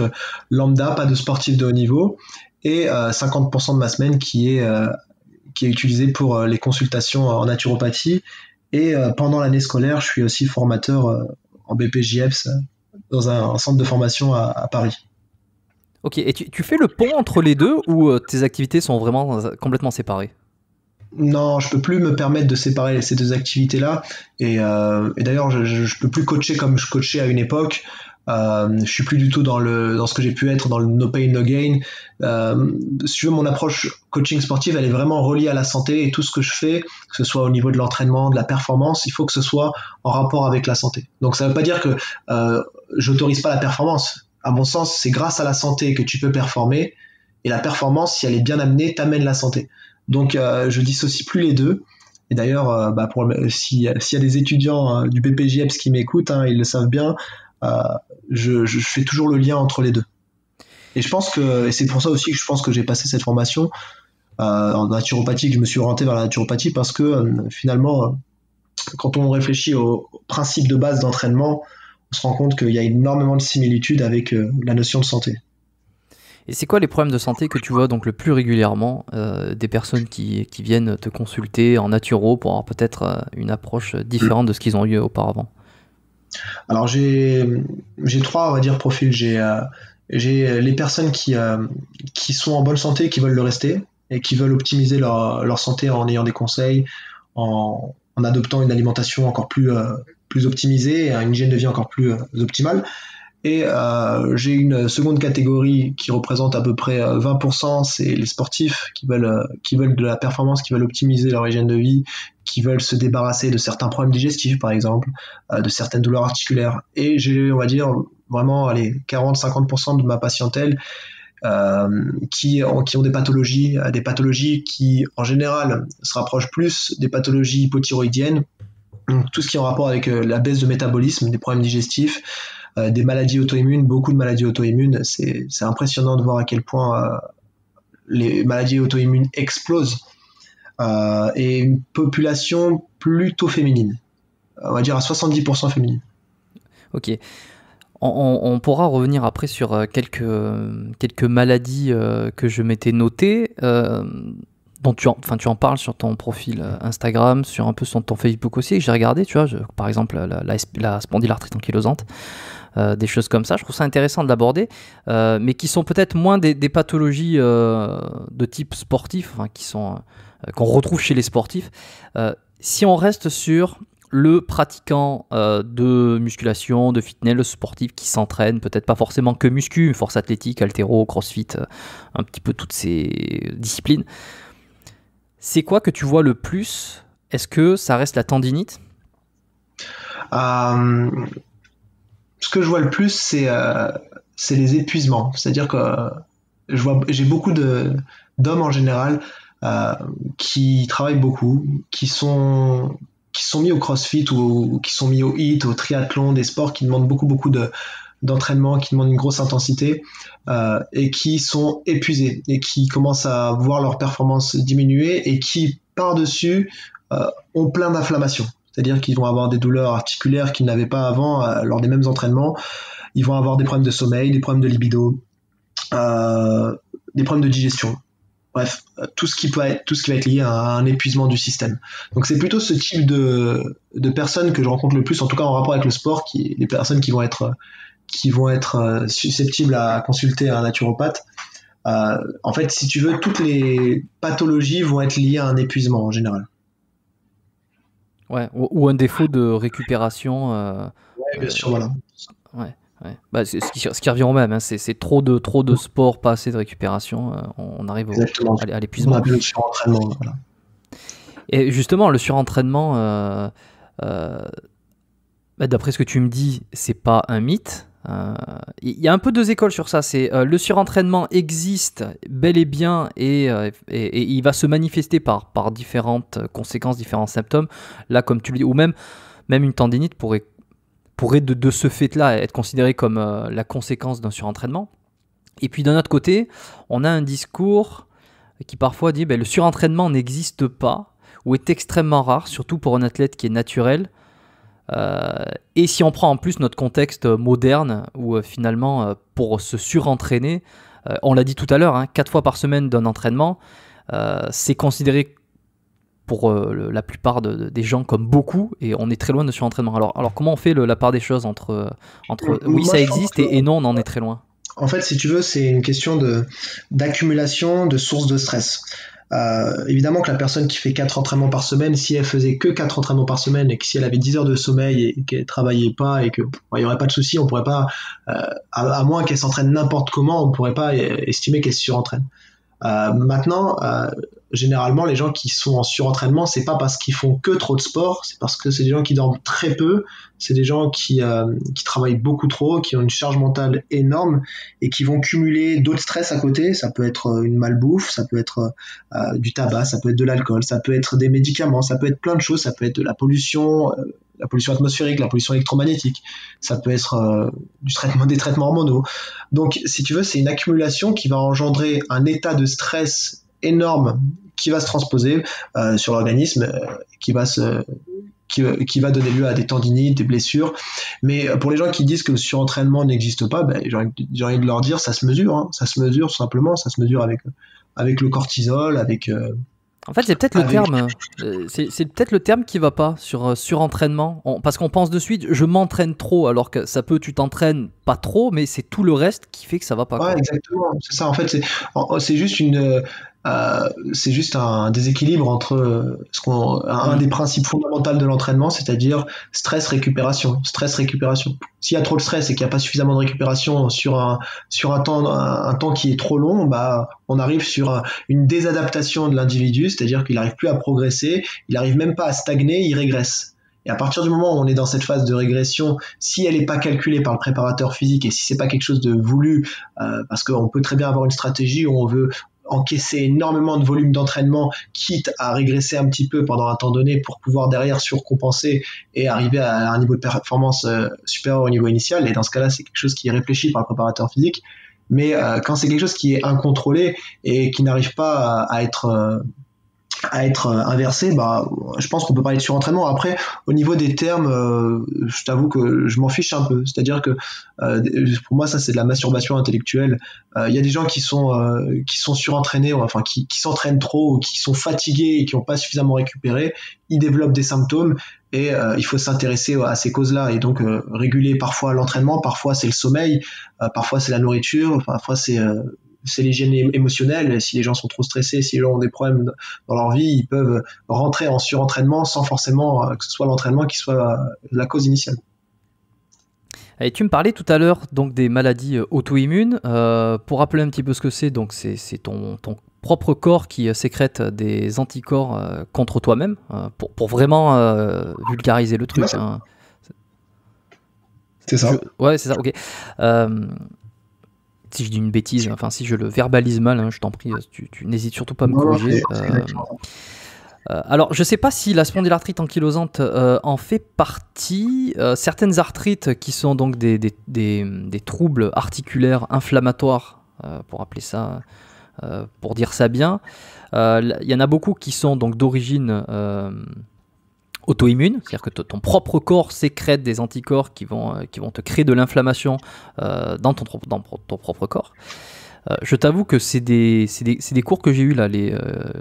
lambda, pas de sportifs de haut niveau, et 50% de ma semaine qui est utilisée pour les consultations en naturopathie. Et pendant l'année scolaire, je suis aussi formateur en BPJEPS dans un centre de formation à Paris. Ok, et tu fais le pont entre les deux ou tes activités sont vraiment complètement séparées? Non, je peux plus me permettre de séparer ces deux activités-là. Et d'ailleurs, je peux plus coacher comme je coachais à une époque. Je suis plus du tout dans ce que j'ai pu être dans le no pain no gain. Si tu veux, mon approche coaching sportive, elle est vraiment reliée à la santé et tout ce que je fais, que ce soit au niveau de l'entraînement, de la performance, il faut que ce soit en rapport avec la santé. Donc ça veut pas dire que j'autorise pas la performance. À mon sens, c'est grâce à la santé que tu peux performer, et la performance, si elle est bien amenée, t'amène la santé. Donc je dissocie plus les deux. Et d'ailleurs, s'il y a des étudiants du BPJEPS qui m'écoutent, hein, ils le savent bien, je fais toujours le lien entre les deux. Et c'est pour ça aussi que je pense que j'ai passé cette formation en naturopathie, que je me suis orienté vers la naturopathie, parce que finalement, quand on réfléchit aux principes de base d'entraînement, on se rend compte qu'il y a énormément de similitudes avec la notion de santé. Et c'est quoi les problèmes de santé que tu vois donc le plus régulièrement des personnes qui viennent te consulter en naturo pour avoir peut-être une approche différente de ce qu'ils ont eu auparavant? Alors j'ai trois, on va dire, profils. J'ai les personnes qui sont en bonne santé, qui veulent le rester et qui veulent optimiser leur santé en ayant des conseils, en adoptant une alimentation encore plus optimisée, une hygiène de vie encore plus optimale. Et j'ai une seconde catégorie qui représente à peu près 20%, c'est les sportifs qui veulent de la performance, qui veulent optimiser leur hygiène de vie, qui veulent se débarrasser de certains problèmes digestifs par exemple, de certaines douleurs articulaires. Et j'ai, on va dire, vraiment 40-50% de ma patientèle qui ont des pathologies qui en général se rapprochent plus des pathologies hypothyroïdiennes, donc tout ce qui est en rapport avec la baisse de métabolisme, des problèmes digestifs, des maladies auto-immunes, beaucoup de maladies auto-immunes. C'est impressionnant de voir à quel point les maladies auto-immunes explosent, et une population plutôt féminine, on va dire à 70% féminine. Ok. On pourra revenir après sur quelques maladies que je m'étais notées, dont tu en parles sur ton profil Instagram, sur ton Facebook aussi, et que j'ai regardé, tu vois, par exemple la spondylarthrite ankylosante, des choses comme ça. Je trouve ça intéressant de l'aborder, mais qui sont peut-être moins des pathologies de type sportif, qu'on retrouve chez les sportifs. Si on reste sur le pratiquant de musculation, de fitness, le sportif qui s'entraîne, peut-être pas forcément que muscu, force athlétique, haltéro, crossfit, un petit peu toutes ces disciplines. C'est quoi que tu vois le plus? Est-ce que ça reste la tendinite? Ce que je vois le plus, c'est les épuisements. C'est-à-dire que j'ai beaucoup d'hommes en général qui travaillent beaucoup, qui sont mis au crossfit ou qui sont mis au HIIT, au triathlon, des sports qui demandent beaucoup d'entraînement, qui demandent une grosse intensité et qui sont épuisés et qui commencent à voir leur performance diminuer et qui, par-dessus, ont plein d'inflammations. C'est-à-dire qu'ils vont avoir des douleurs articulaires qu'ils n'avaient pas avant lors des mêmes entraînements. Ils vont avoir des problèmes de sommeil, des problèmes de libido, des problèmes de digestion. Bref, tout ce qui va être lié à un épuisement du système. Donc c'est plutôt ce type de personnes que je rencontre le plus, en tout cas en rapport avec le sport, les personnes qui vont être susceptibles à consulter un naturopathe. En fait, si tu veux, toutes les pathologies vont être liées à un épuisement en général. Ouais, ou un défaut de récupération. Ouais, bien sûr, voilà. Ouais. Ouais. Bah, ce qui revient au même, hein, c'est trop de sport, pas assez de récupération, on arrive à l'épuisement. On appelle le surentraînement. Voilà. Et justement, le surentraînement, d'après ce que tu me dis, c'est pas un mythe. Il y a un peu deux écoles sur ça. C'est le surentraînement existe bel et bien et il va se manifester par différentes conséquences, différents symptômes. Là, comme tu le dis, ou même une tendinite pourrait de ce fait-là être considéré comme la conséquence d'un surentraînement. Et puis d'un autre côté, on a un discours qui parfois dit le surentraînement n'existe pas ou est extrêmement rare, surtout pour un athlète qui est naturel. Et si on prend en plus notre contexte moderne où finalement pour se surentraîner, on l'a dit tout à l'heure, 4 fois par semaine d'un entraînement, c'est considéré pour la plupart des gens comme beaucoup, et on est très loin de surentraînement. Alors comment on fait la part des choses entre oui, ça existe et non, on en est très loin? En fait, si tu veux, c'est une question d'accumulation de sources de stress. Évidemment que la personne qui fait 4 entraînements par semaine, si elle faisait que 4 entraînements par semaine et que si elle avait 10 heures de sommeil et qu'elle travaillait pas et qu'il n'y aurait pas de souci, on pourrait pas, à moins qu'elle s'entraîne n'importe comment, on pourrait pas estimer qu'elle se surentraîne. Maintenant, généralement, les gens qui sont en surentraînement, c'est pas parce qu'ils font que trop de sport, c'est parce que c'est des gens qui dorment très peu, c'est des gens qui travaillent beaucoup trop, qui ont une charge mentale énorme et qui vont cumuler d'autres stress à côté. Ça peut être une malbouffe, ça peut être du tabac, ça peut être de l'alcool, ça peut être des médicaments, ça peut être plein de choses, ça peut être de la pollution atmosphérique, la pollution électromagnétique, ça peut être des traitements hormonaux. Donc, si tu veux, c'est une accumulation qui va engendrer un état de stress énorme qui va se transposer sur l'organisme, qui va donner lieu à des tendinites, des blessures. Mais pour les gens qui disent que le surentraînement n'existe pas, j'ai envie de leur dire, ça se mesure, hein. Ça se mesure tout simplement, ça se mesure avec le cortisol, avec... En fait, c'est peut-être le terme. C'est peut-être le terme qui va pas sur surentraînement. Parce qu'on pense de suite, je m'entraîne trop, alors que tu t'entraînes pas trop, mais c'est tout le reste qui fait que ça va pas. Ouais, quoi. Exactement. C'est ça. En fait, c'est juste un déséquilibre entre un des principes fondamentaux de l'entraînement, c'est-à-dire stress-récupération. Stress-récupération. S'il y a trop de stress et qu'il n'y a pas suffisamment de récupération sur un temps qui est trop long, on arrive sur une désadaptation de l'individu, c'est-à-dire qu'il n'arrive plus à progresser, il n'arrive même pas à stagner, il régresse. Et à partir du moment où on est dans cette phase de régression, si elle n'est pas calculée par le préparateur physique et si c'est pas quelque chose de voulu, parce qu'on peut très bien avoir une stratégie où on veut encaisser énormément de volume d'entraînement, quitte à régresser un petit peu pendant un temps donné pour pouvoir derrière surcompenser et arriver à un niveau de performance supérieur au niveau initial. Et dans ce cas-là, c'est quelque chose qui est réfléchi par le préparateur physique. Mais quand c'est quelque chose qui est incontrôlé et qui n'arrive pas à être inversé, je pense qu'on peut parler de surentraînement. Après, au niveau des termes, je t'avoue que je m'en fiche un peu. C'est-à-dire que pour moi, ça c'est de la masturbation intellectuelle. Il y a des gens qui sont surentraînés, enfin qui s'entraînent trop ou qui sont fatigués et qui n'ont pas suffisamment récupéré. Ils développent des symptômes et il faut s'intéresser à ces causes-là et donc réguler parfois l'entraînement, parfois c'est le sommeil, parfois c'est la nourriture, parfois c'est c'est l'hygiène émotionnelle. Si les gens sont trop stressés, si les gens ont des problèmes dans leur vie, ils peuvent rentrer en surentraînement sans forcément que ce soit l'entraînement qui soit la cause initiale. Et tu me parlais tout à l'heure donc des maladies auto-immunes. Pour rappeler un petit peu ce que c'est, donc c'est ton propre corps qui sécrète des anticorps contre toi-même, pour vraiment vulgariser le truc. Hein. C'est ça. Ouais, c'est ça, ok. Si je dis une bêtise, enfin si je le verbalise mal, hein, je t'en prie, tu n'hésites surtout pas à me corriger. Alors, je ne sais pas si la spondylarthrite ankylosante en fait partie. Certaines arthrites qui sont donc des troubles articulaires inflammatoires, pour appeler ça, pour dire ça bien. Il y en a beaucoup qui sont donc d'origine auto-immune, c'est-à-dire que ton propre corps sécrète des anticorps qui vont te créer de l'inflammation dans ton propre corps. Je t'avoue que c'est des cours que j'ai eu là,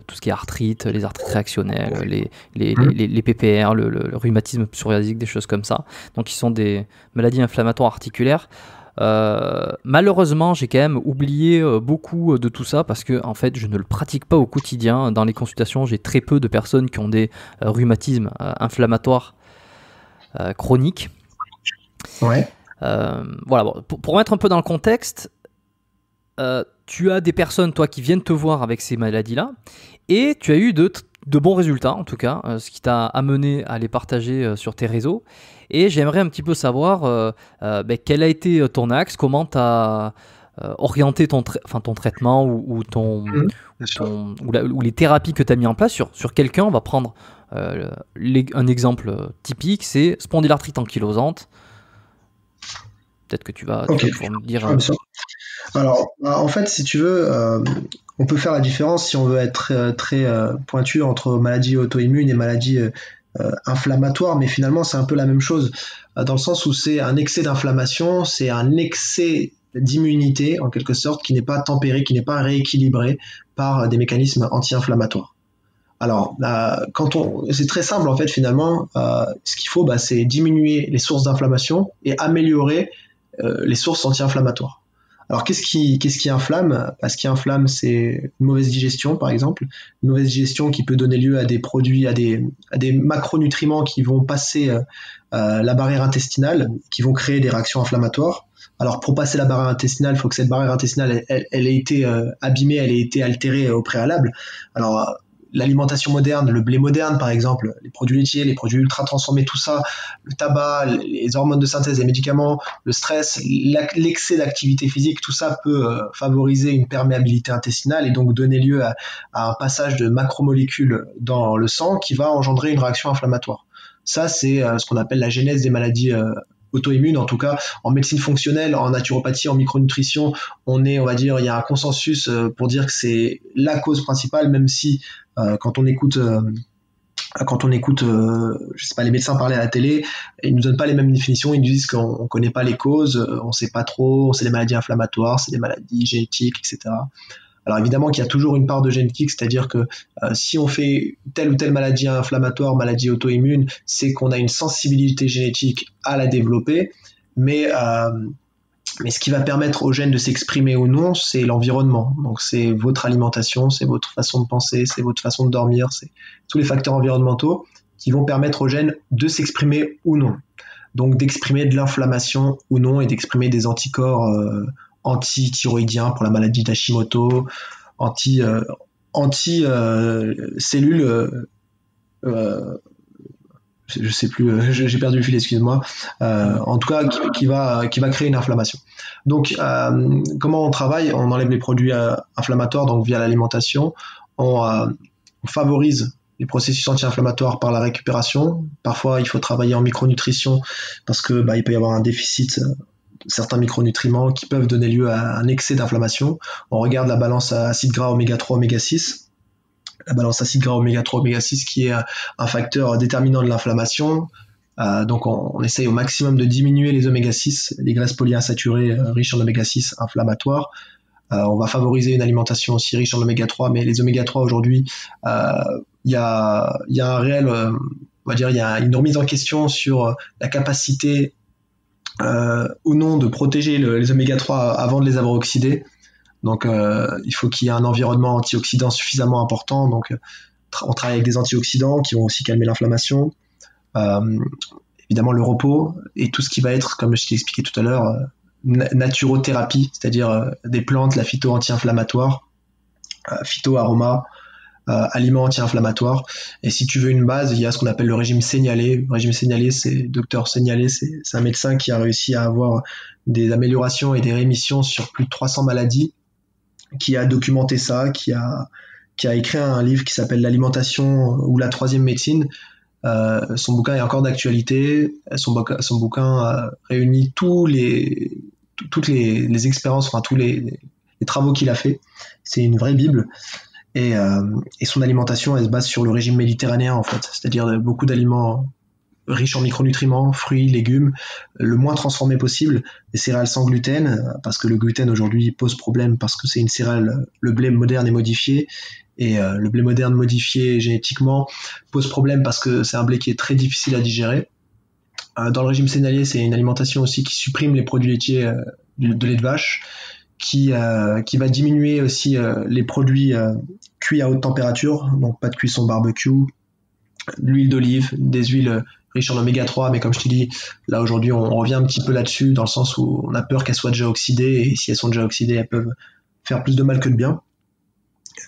tout ce qui est arthrite, les arthrites réactionnelles, les PPR, le rhumatisme psoriasique, des choses comme ça. Donc, qui sont des maladies inflammatoires articulaires. Malheureusement, j'ai quand même oublié beaucoup de tout ça parce que en fait, je ne le pratique pas au quotidien. Dans les consultations, j'ai très peu de personnes qui ont des rhumatismes inflammatoires chroniques. Ouais. Voilà. Bon, pour mettre un peu dans le contexte. Tu as des personnes, toi, qui viennent te voir avec ces maladies-là, et tu as eu de bons résultats, en tout cas, ce qui t'a amené à les partager sur tes réseaux. Et j'aimerais un petit peu savoir quel a été ton axe, comment tu as orienté ton traitement ou les thérapies que tu as mis en place sur quelqu'un. On va prendre un exemple typique, c'est spondylarthrite ankylosante. Peut-être que tu vas pouvoir me dire... Alors, en fait, si tu veux, on peut faire la différence si on veut être très pointu entre maladies auto-immunes et maladies inflammatoires, mais finalement, c'est un peu la même chose, dans le sens où c'est un excès d'inflammation, c'est un excès d'immunité, en quelque sorte, qui n'est pas tempéré, qui n'est pas rééquilibré par des mécanismes anti-inflammatoires. Alors, c'est très simple, en fait, finalement, ce qu'il faut, c'est diminuer les sources d'inflammation et améliorer les sources anti-inflammatoires. Alors, qu'est-ce qui inflamme ? Ce qui inflamme, c'est une mauvaise digestion, par exemple. Une mauvaise digestion qui peut donner lieu à des produits, à des macronutriments qui vont passer la barrière intestinale, qui vont créer des réactions inflammatoires. Alors, pour passer la barrière intestinale, il faut que cette barrière intestinale, elle ait été abîmée, elle ait été altérée au préalable. Alors, l'alimentation moderne, le blé moderne par exemple, les produits laitiers, les produits ultra transformés, tout ça, le tabac, les hormones de synthèse, les médicaments, le stress, l'excès d'activité physique, tout ça peut favoriser une perméabilité intestinale et donc donner lieu à un passage de macromolécules dans le sang qui va engendrer une réaction inflammatoire. Ça, c'est ce qu'on appelle la genèse des maladies auto-immunes. En tout cas, en médecine fonctionnelle, en naturopathie, en micronutrition, on va dire, il y a un consensus pour dire que c'est la cause principale, même si quand on écoute je sais pas, les médecins parler à la télé, ils nous donnent pas les mêmes définitions, ils nous disent qu'on connaît pas les causes, on sait pas trop, c'est des maladies inflammatoires, c'est des maladies génétiques, etc. Alors évidemment qu'il y a toujours une part de génétique, c'est-à-dire que si on fait telle ou telle maladie inflammatoire, maladie auto-immune, c'est qu'on a une sensibilité génétique à la développer, mais ce qui va permettre aux gènes de s'exprimer ou non, c'est l'environnement. Donc c'est votre alimentation, c'est votre façon de penser, c'est votre façon de dormir, c'est tous les facteurs environnementaux qui vont permettre aux gènes de s'exprimer ou non. Donc d'exprimer de l'inflammation ou non et d'exprimer des anticorps anti-thyroïdiens pour la maladie d'Hashimoto, anti-cellules... je sais plus, j'ai perdu le fil, excuse-moi. En tout cas, qui va créer une inflammation. Donc, comment on travaille ? On enlève les produits inflammatoires, donc via l'alimentation. On favorise les processus anti-inflammatoires par la récupération. Parfois, il faut travailler en micronutrition parce que il peut y avoir un déficit de certains micronutriments qui peuvent donner lieu à un excès d'inflammation. On regarde la balance acide gras oméga 3, oméga 6. La balance acide gras oméga 3, oméga 6 qui est un facteur déterminant de l'inflammation. Donc on essaye au maximum de diminuer les oméga 6, les graisses polyinsaturées riches en oméga 6 inflammatoires. On va favoriser une alimentation aussi riche en oméga 3, mais les oméga 3 aujourd'hui, il y a un réel, on va dire, il y a une remise en question sur la capacité ou non de protéger les oméga 3 avant de les avoir oxydés. Donc il faut qu'il y ait un environnement antioxydant suffisamment important. Donc on travaille avec des antioxydants qui vont aussi calmer l'inflammation. Évidemment le repos et tout ce qui va être, comme je t'ai expliqué tout à l'heure, naturothérapie, c'est-à-dire des plantes, la phyto anti-inflammatoire, phyto-aroma, aliments anti-inflammatoires. Et si tu veux une base, il y a ce qu'on appelle le régime Seignalé. Le régime Seignalé, docteur Seignalé, c'est un médecin qui a réussi à avoir des améliorations et des rémissions sur plus de 300 maladies, qui a documenté ça, qui a écrit un livre qui s'appelle L'alimentation ou la troisième médecine. Son bouquin est encore d'actualité. Son bouquin réunit toutes les expériences, enfin tous les travaux qu'il a fait. C'est une vraie bible. Et son alimentation, elle se base sur le régime méditerranéen en fait, c'est-à-dire beaucoup d'aliments riches en micronutriments, fruits, légumes, le moins transformés possible, des céréales sans gluten, parce que le gluten aujourd'hui pose problème parce que c'est une céréale, le blé moderne est modifié. Et le blé moderne modifié génétiquement pose problème parce que c'est un blé qui est très difficile à digérer. Dans le régime Seignalé, c'est une alimentation aussi qui supprime les produits laitiers de lait de vache, qui va diminuer aussi les produits cuits à haute température, donc pas de cuisson barbecue, l'huile d'olive, des huiles riches en oméga 3, mais comme je te dis, là aujourd'hui on revient un petit peu là-dessus, dans le sens où on a peur qu'elles soient déjà oxydées, et si elles sont déjà oxydées, elles peuvent faire plus de mal que de bien.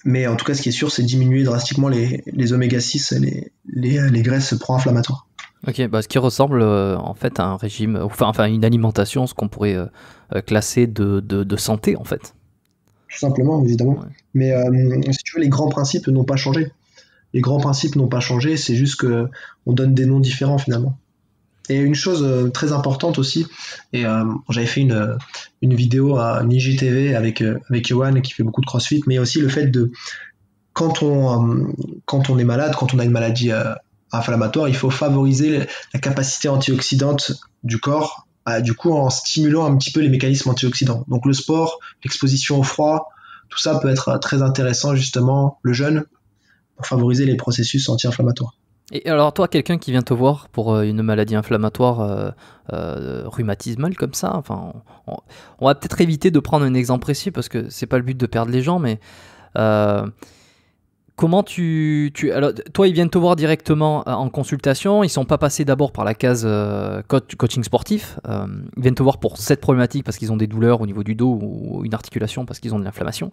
Mais en tout cas, ce qui est sûr, c'est diminuer drastiquement les oméga 6, les graisses pro-inflammatoires. Ok, ce qui ressemble en fait à un régime, enfin une alimentation, ce qu'on pourrait classer de santé en fait. Tout simplement, évidemment. Ouais. Mais si tu veux, les grands principes n'ont pas changé. Les grands principes n'ont pas changé, c'est juste qu'on donne des noms différents finalement. Et une chose très importante aussi, et j'avais fait une vidéo à une IGTV avec Yohan qui fait beaucoup de crossfit, mais aussi le fait de quand on est malade, quand on a une maladie inflammatoire, il faut favoriser la capacité antioxydante du corps, du coup en stimulant un petit peu les mécanismes antioxydants. Donc le sport, l'exposition au froid, tout ça peut être très intéressant justement, le jeûne, pour favoriser les processus anti-inflammatoires. Et alors toi, quelqu'un qui vient te voir pour une maladie inflammatoire rhumatismale comme ça, enfin, on va peut-être éviter de prendre un exemple précis parce que c'est pas le but de perdre les gens, mais comment alors, toi, ils viennent te voir directement en consultation, ils sont pas passés d'abord par la case coaching sportif, ils viennent te voir pour cette problématique parce qu'ils ont des douleurs au niveau du dos ou une articulation parce qu'ils ont de l'inflammation.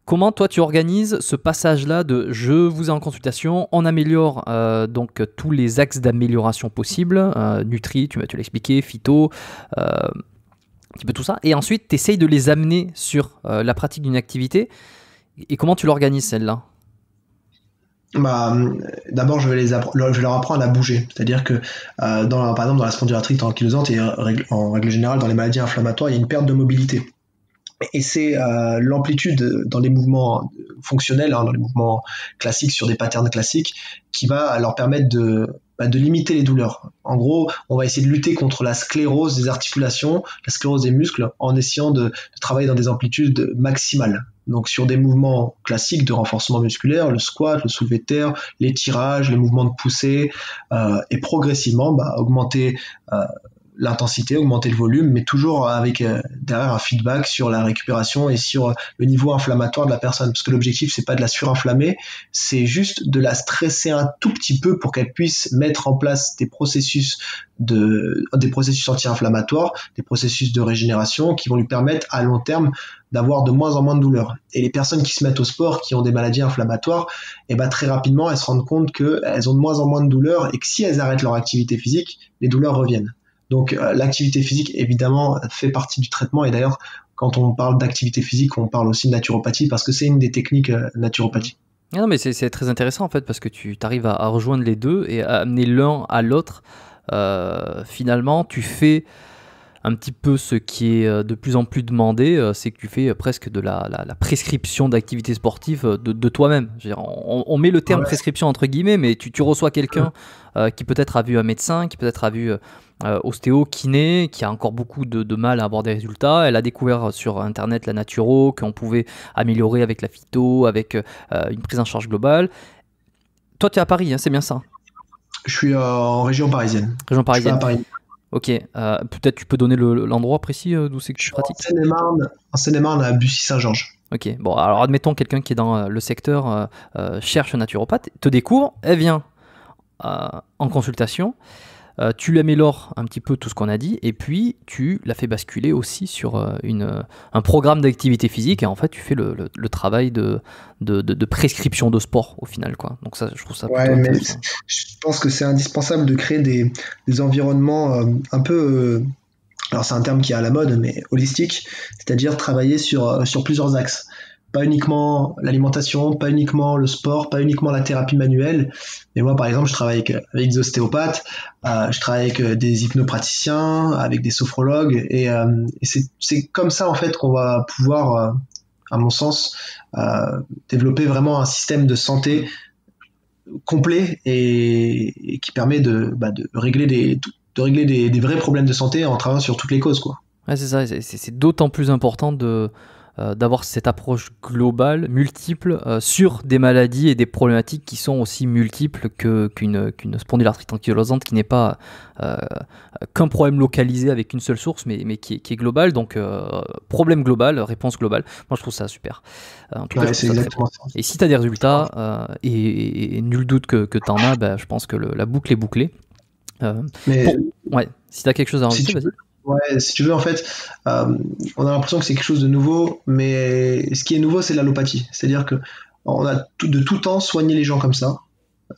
Comment toi tu organises ce passage-là de je vous ai en consultation, on améliore donc tous les axes d'amélioration possibles, Nutri, tu l'as expliqué, phyto, un petit peu tout ça, et ensuite tu essayes de les amener sur la pratique d'une activité, et comment tu l'organises celle-là ? D'abord, je vais leur apprendre à bouger. C'est-à-dire que, par exemple, dans la spondylarthrite ankylosante et en règle générale dans les maladies inflammatoires, il y a une perte de mobilité. Et c'est l'amplitude dans les mouvements fonctionnels, dans les mouvements classiques sur des patterns classiques, qui va leur permettre de limiter les douleurs. En gros, on va essayer de lutter contre la sclérose des articulations, la sclérose des muscles, en essayant de travailler dans des amplitudes maximales. Donc sur des mouvements classiques de renforcement musculaire, le squat, le soulevé de terre, les tirages, les mouvements de poussée, et progressivement augmenter l'intensité, augmenter le volume, mais toujours avec derrière un feedback sur la récupération et sur le niveau inflammatoire de la personne. Parce que l'objectif, c'est pas de la surinflammer, c'est juste de la stresser un tout petit peu pour qu'elle puisse mettre en place des processus anti-inflammatoires, des processus de régénération qui vont lui permettre à long terme d'avoir de moins en moins de douleurs. Et les personnes qui se mettent au sport, qui ont des maladies inflammatoires, très rapidement, elles se rendent compte qu'elles ont de moins en moins de douleurs et que si elles arrêtent leur activité physique, les douleurs reviennent. Donc l'activité physique, évidemment, fait partie du traitement. Et d'ailleurs, quand on parle d'activité physique, on parle aussi de naturopathie parce que c'est une des techniques naturopathiques. Non, mais c'est très intéressant en fait parce que tu arrives à rejoindre les deux et à amener l'un à l'autre. Finalement, tu fais un petit peu ce qui est de plus en plus demandé, c'est que tu fais presque de la prescription d'activité sportive de toi-même. Je veux dire, on met le terme prescription entre guillemets, mais tu reçois quelqu'un qui peut-être a vu un médecin, qui peut-être a vu ostéo, kiné, qui a encore beaucoup de mal à avoir des résultats. Elle a découvert sur internet la naturo, qu'on pouvait améliorer avec la phyto, avec une prise en charge globale. Toi tu es à Paris, hein, c'est bien ça? Je suis en région parisienne. Région parisienne. Ok, peut-être tu peux donner l'endroit précis d'où c'est que tu pratiques? En Seine-et-Marne, à Bussy-Saint-Georges. Ok, bon, alors admettons quelqu'un qui est dans le secteur cherche un naturopathe, te découvre, elle vient en consultation, tu lui améliores un petit peu tout ce qu'on a dit, et puis tu la fais basculer aussi sur un programme d'activité physique, et en fait tu fais le travail de prescription de sport au final, quoi. Donc ça, je trouve ça plutôt Ouais, mais intéressant. je pense que c'est indispensable de créer des environnements un peu, alors c'est un terme qui est à la mode, mais holistique, c'est-à-dire travailler sur plusieurs axes. Pas uniquement l'alimentation, pas uniquement le sport, pas uniquement la thérapie manuelle. Mais moi, par exemple, je travaille avec des ostéopathes, je travaille avec des hypnopraticiens, avec des sophrologues, et c'est comme ça en fait qu'on va pouvoir, à mon sens, développer vraiment un système de santé complet et qui permet de régler des vrais problèmes de santé en travaillant sur toutes les causes, quoi. Ouais, c'est ça, c'est d'autant plus important d'avoir cette approche globale, multiple, sur des maladies et des problématiques qui sont aussi multiples qu'une spondylarthrite ankylosante qui n'est pas qu'un problème localisé avec une seule source, mais qui est global. Donc, problème global, réponse globale. Moi, je trouve ça super. En tout cas, Ouais, je c'est trouve ça très bien. exactement ça. Et si tu as des résultats, et nul doute que tu en as, bah, je pense que la boucle est bouclée. Mais Ouais, si tu as quelque chose à si rajouter, tu vas-y. Ouais, si tu veux, en fait, on a l'impression que c'est quelque chose de nouveau, mais ce qui est nouveau, c'est l'allopathie. C'est-à-dire que on a de tout temps soigné les gens comme ça.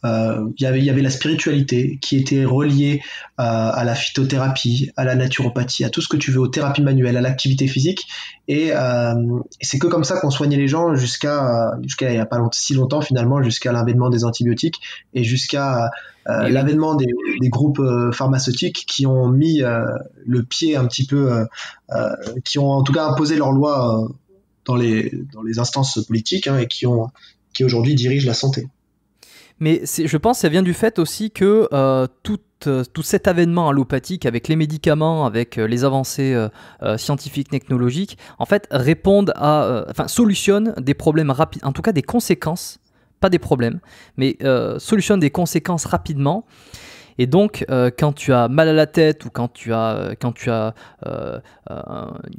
Il y avait la spiritualité qui était reliée à la phytothérapie, à la naturopathie, à tout ce que tu veux, aux thérapies manuelles, à l'activité physique. Et c'est que comme ça qu'on soignait les gens jusqu'à il n'y a pas si longtemps finalement, jusqu'à l'avènement des antibiotiques et jusqu'à Et oui. l'avènement des groupes pharmaceutiques qui ont mis le pied un petit peu, qui ont en tout cas imposé leurs lois dans les instances politiques, hein, et qui aujourd'hui dirigent la santé. Mais je pense que ça vient du fait aussi que tout cet avènement allopathique avec les médicaments, avec les avancées scientifiques, technologiques, en fait, répondent enfin, solutionnent des problèmes rapides, en tout cas des conséquences, pas des problèmes, mais solutionnent des conséquences rapidement. Et donc, quand tu as mal à la tête ou quand tu as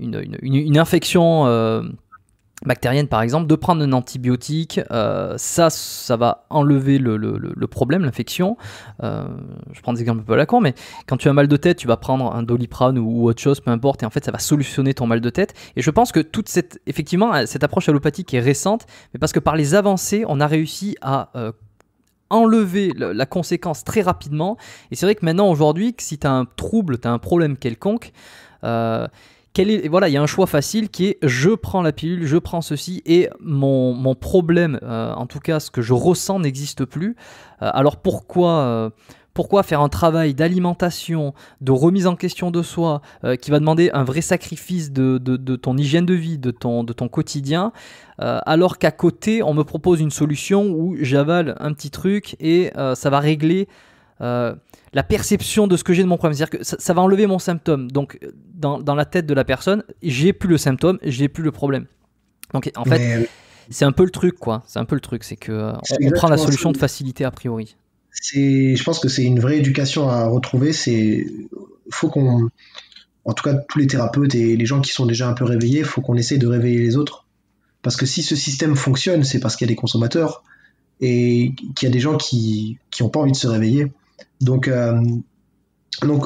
une infection bactérienne par exemple, de prendre un antibiotique, ça va enlever le problème, l'infection. Je prends des exemples un peu à la con, mais quand tu as mal de tête, tu vas prendre un Doliprane ou autre chose, peu importe, et en fait ça va solutionner ton mal de tête. Et je pense que effectivement, cette approche allopathique est récente, mais parce que par les avancées, on a réussi à enlever la conséquence très rapidement. Et c'est vrai que maintenant, aujourd'hui, si tu as un trouble, tu as un problème quelconque, voilà, il y a un choix facile qui est je prends la pilule, je prends ceci et mon problème, en tout cas ce que je ressens n'existe plus. Alors pourquoi faire un travail d'alimentation, de remise en question de soi, qui va demander un vrai sacrifice de ton hygiène de vie, de ton quotidien, alors qu'à côté on me propose une solution où j'avale un petit truc et ça va régler la perception de ce que j'ai de mon problème. C'est-à-dire que ça va enlever mon symptôme. Donc, dans la tête de la personne, j'ai plus le symptôme, j'ai plus le problème. Donc, en fait, Mais c'est un peu le truc, quoi. C'est un peu le truc, c'est que c'est on prend la exactement ça. solution de facilité a priori. Je pense que c'est une vraie éducation à retrouver. Faut qu'on, en tout cas, tous les thérapeutes et les gens qui sont déjà un peu réveillés, faut qu'on essaye de réveiller les autres. Parce que si ce système fonctionne, c'est parce qu'il y a des consommateurs et qu'il y a des gens qui ont pas envie de se réveiller. Donc,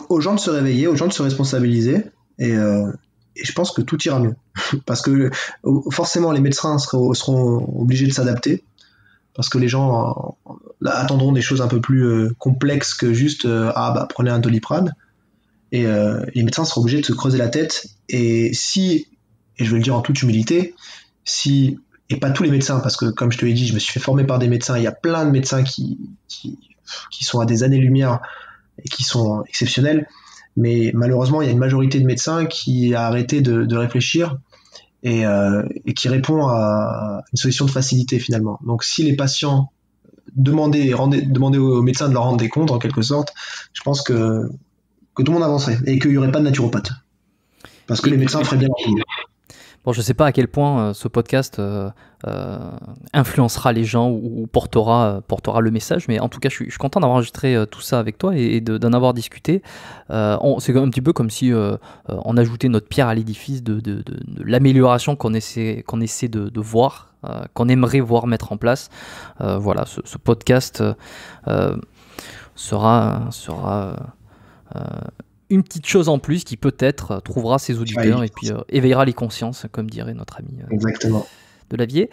aux gens de se réveiller, aux gens de se responsabiliser, et je pense que tout ira mieux. Parce que forcément, les médecins seront obligés de s'adapter, parce que les gens attendront des choses un peu plus complexes que juste prenez un Doliprane. Et les médecins seront obligés de se creuser la tête. Et je vais le dire en toute humilité, et pas tous les médecins, parce que comme je te l'ai dit, je me suis fait former par des médecins, il y a plein de médecins qui sont à des années-lumière et qui sont exceptionnels, mais malheureusement il y a une majorité de médecins qui a arrêté de réfléchir et qui répond à une solution de facilité finalement. Donc si les patients demandaient aux médecins de leur rendre des comptes en quelque sorte, je pense que tout le monde avancerait et qu'il n'y aurait pas de naturopathe. Parce que Et, les médecins feraient bien leur boulot. Bon, je ne sais pas à quel point ce podcast influencera les gens ou portera le message, mais en tout cas, je suis content d'avoir enregistré tout ça avec toi et d'en avoir discuté. C'est un petit peu comme si on ajoutait notre pierre à l'édifice de l'amélioration qu'on essaie de voir, qu'on aimerait voir mettre en place. Voilà, ce podcast sera une petite chose en plus qui peut-être trouvera ses auditeurs et puis éveillera les consciences, comme dirait notre ami Exactement. Delavier.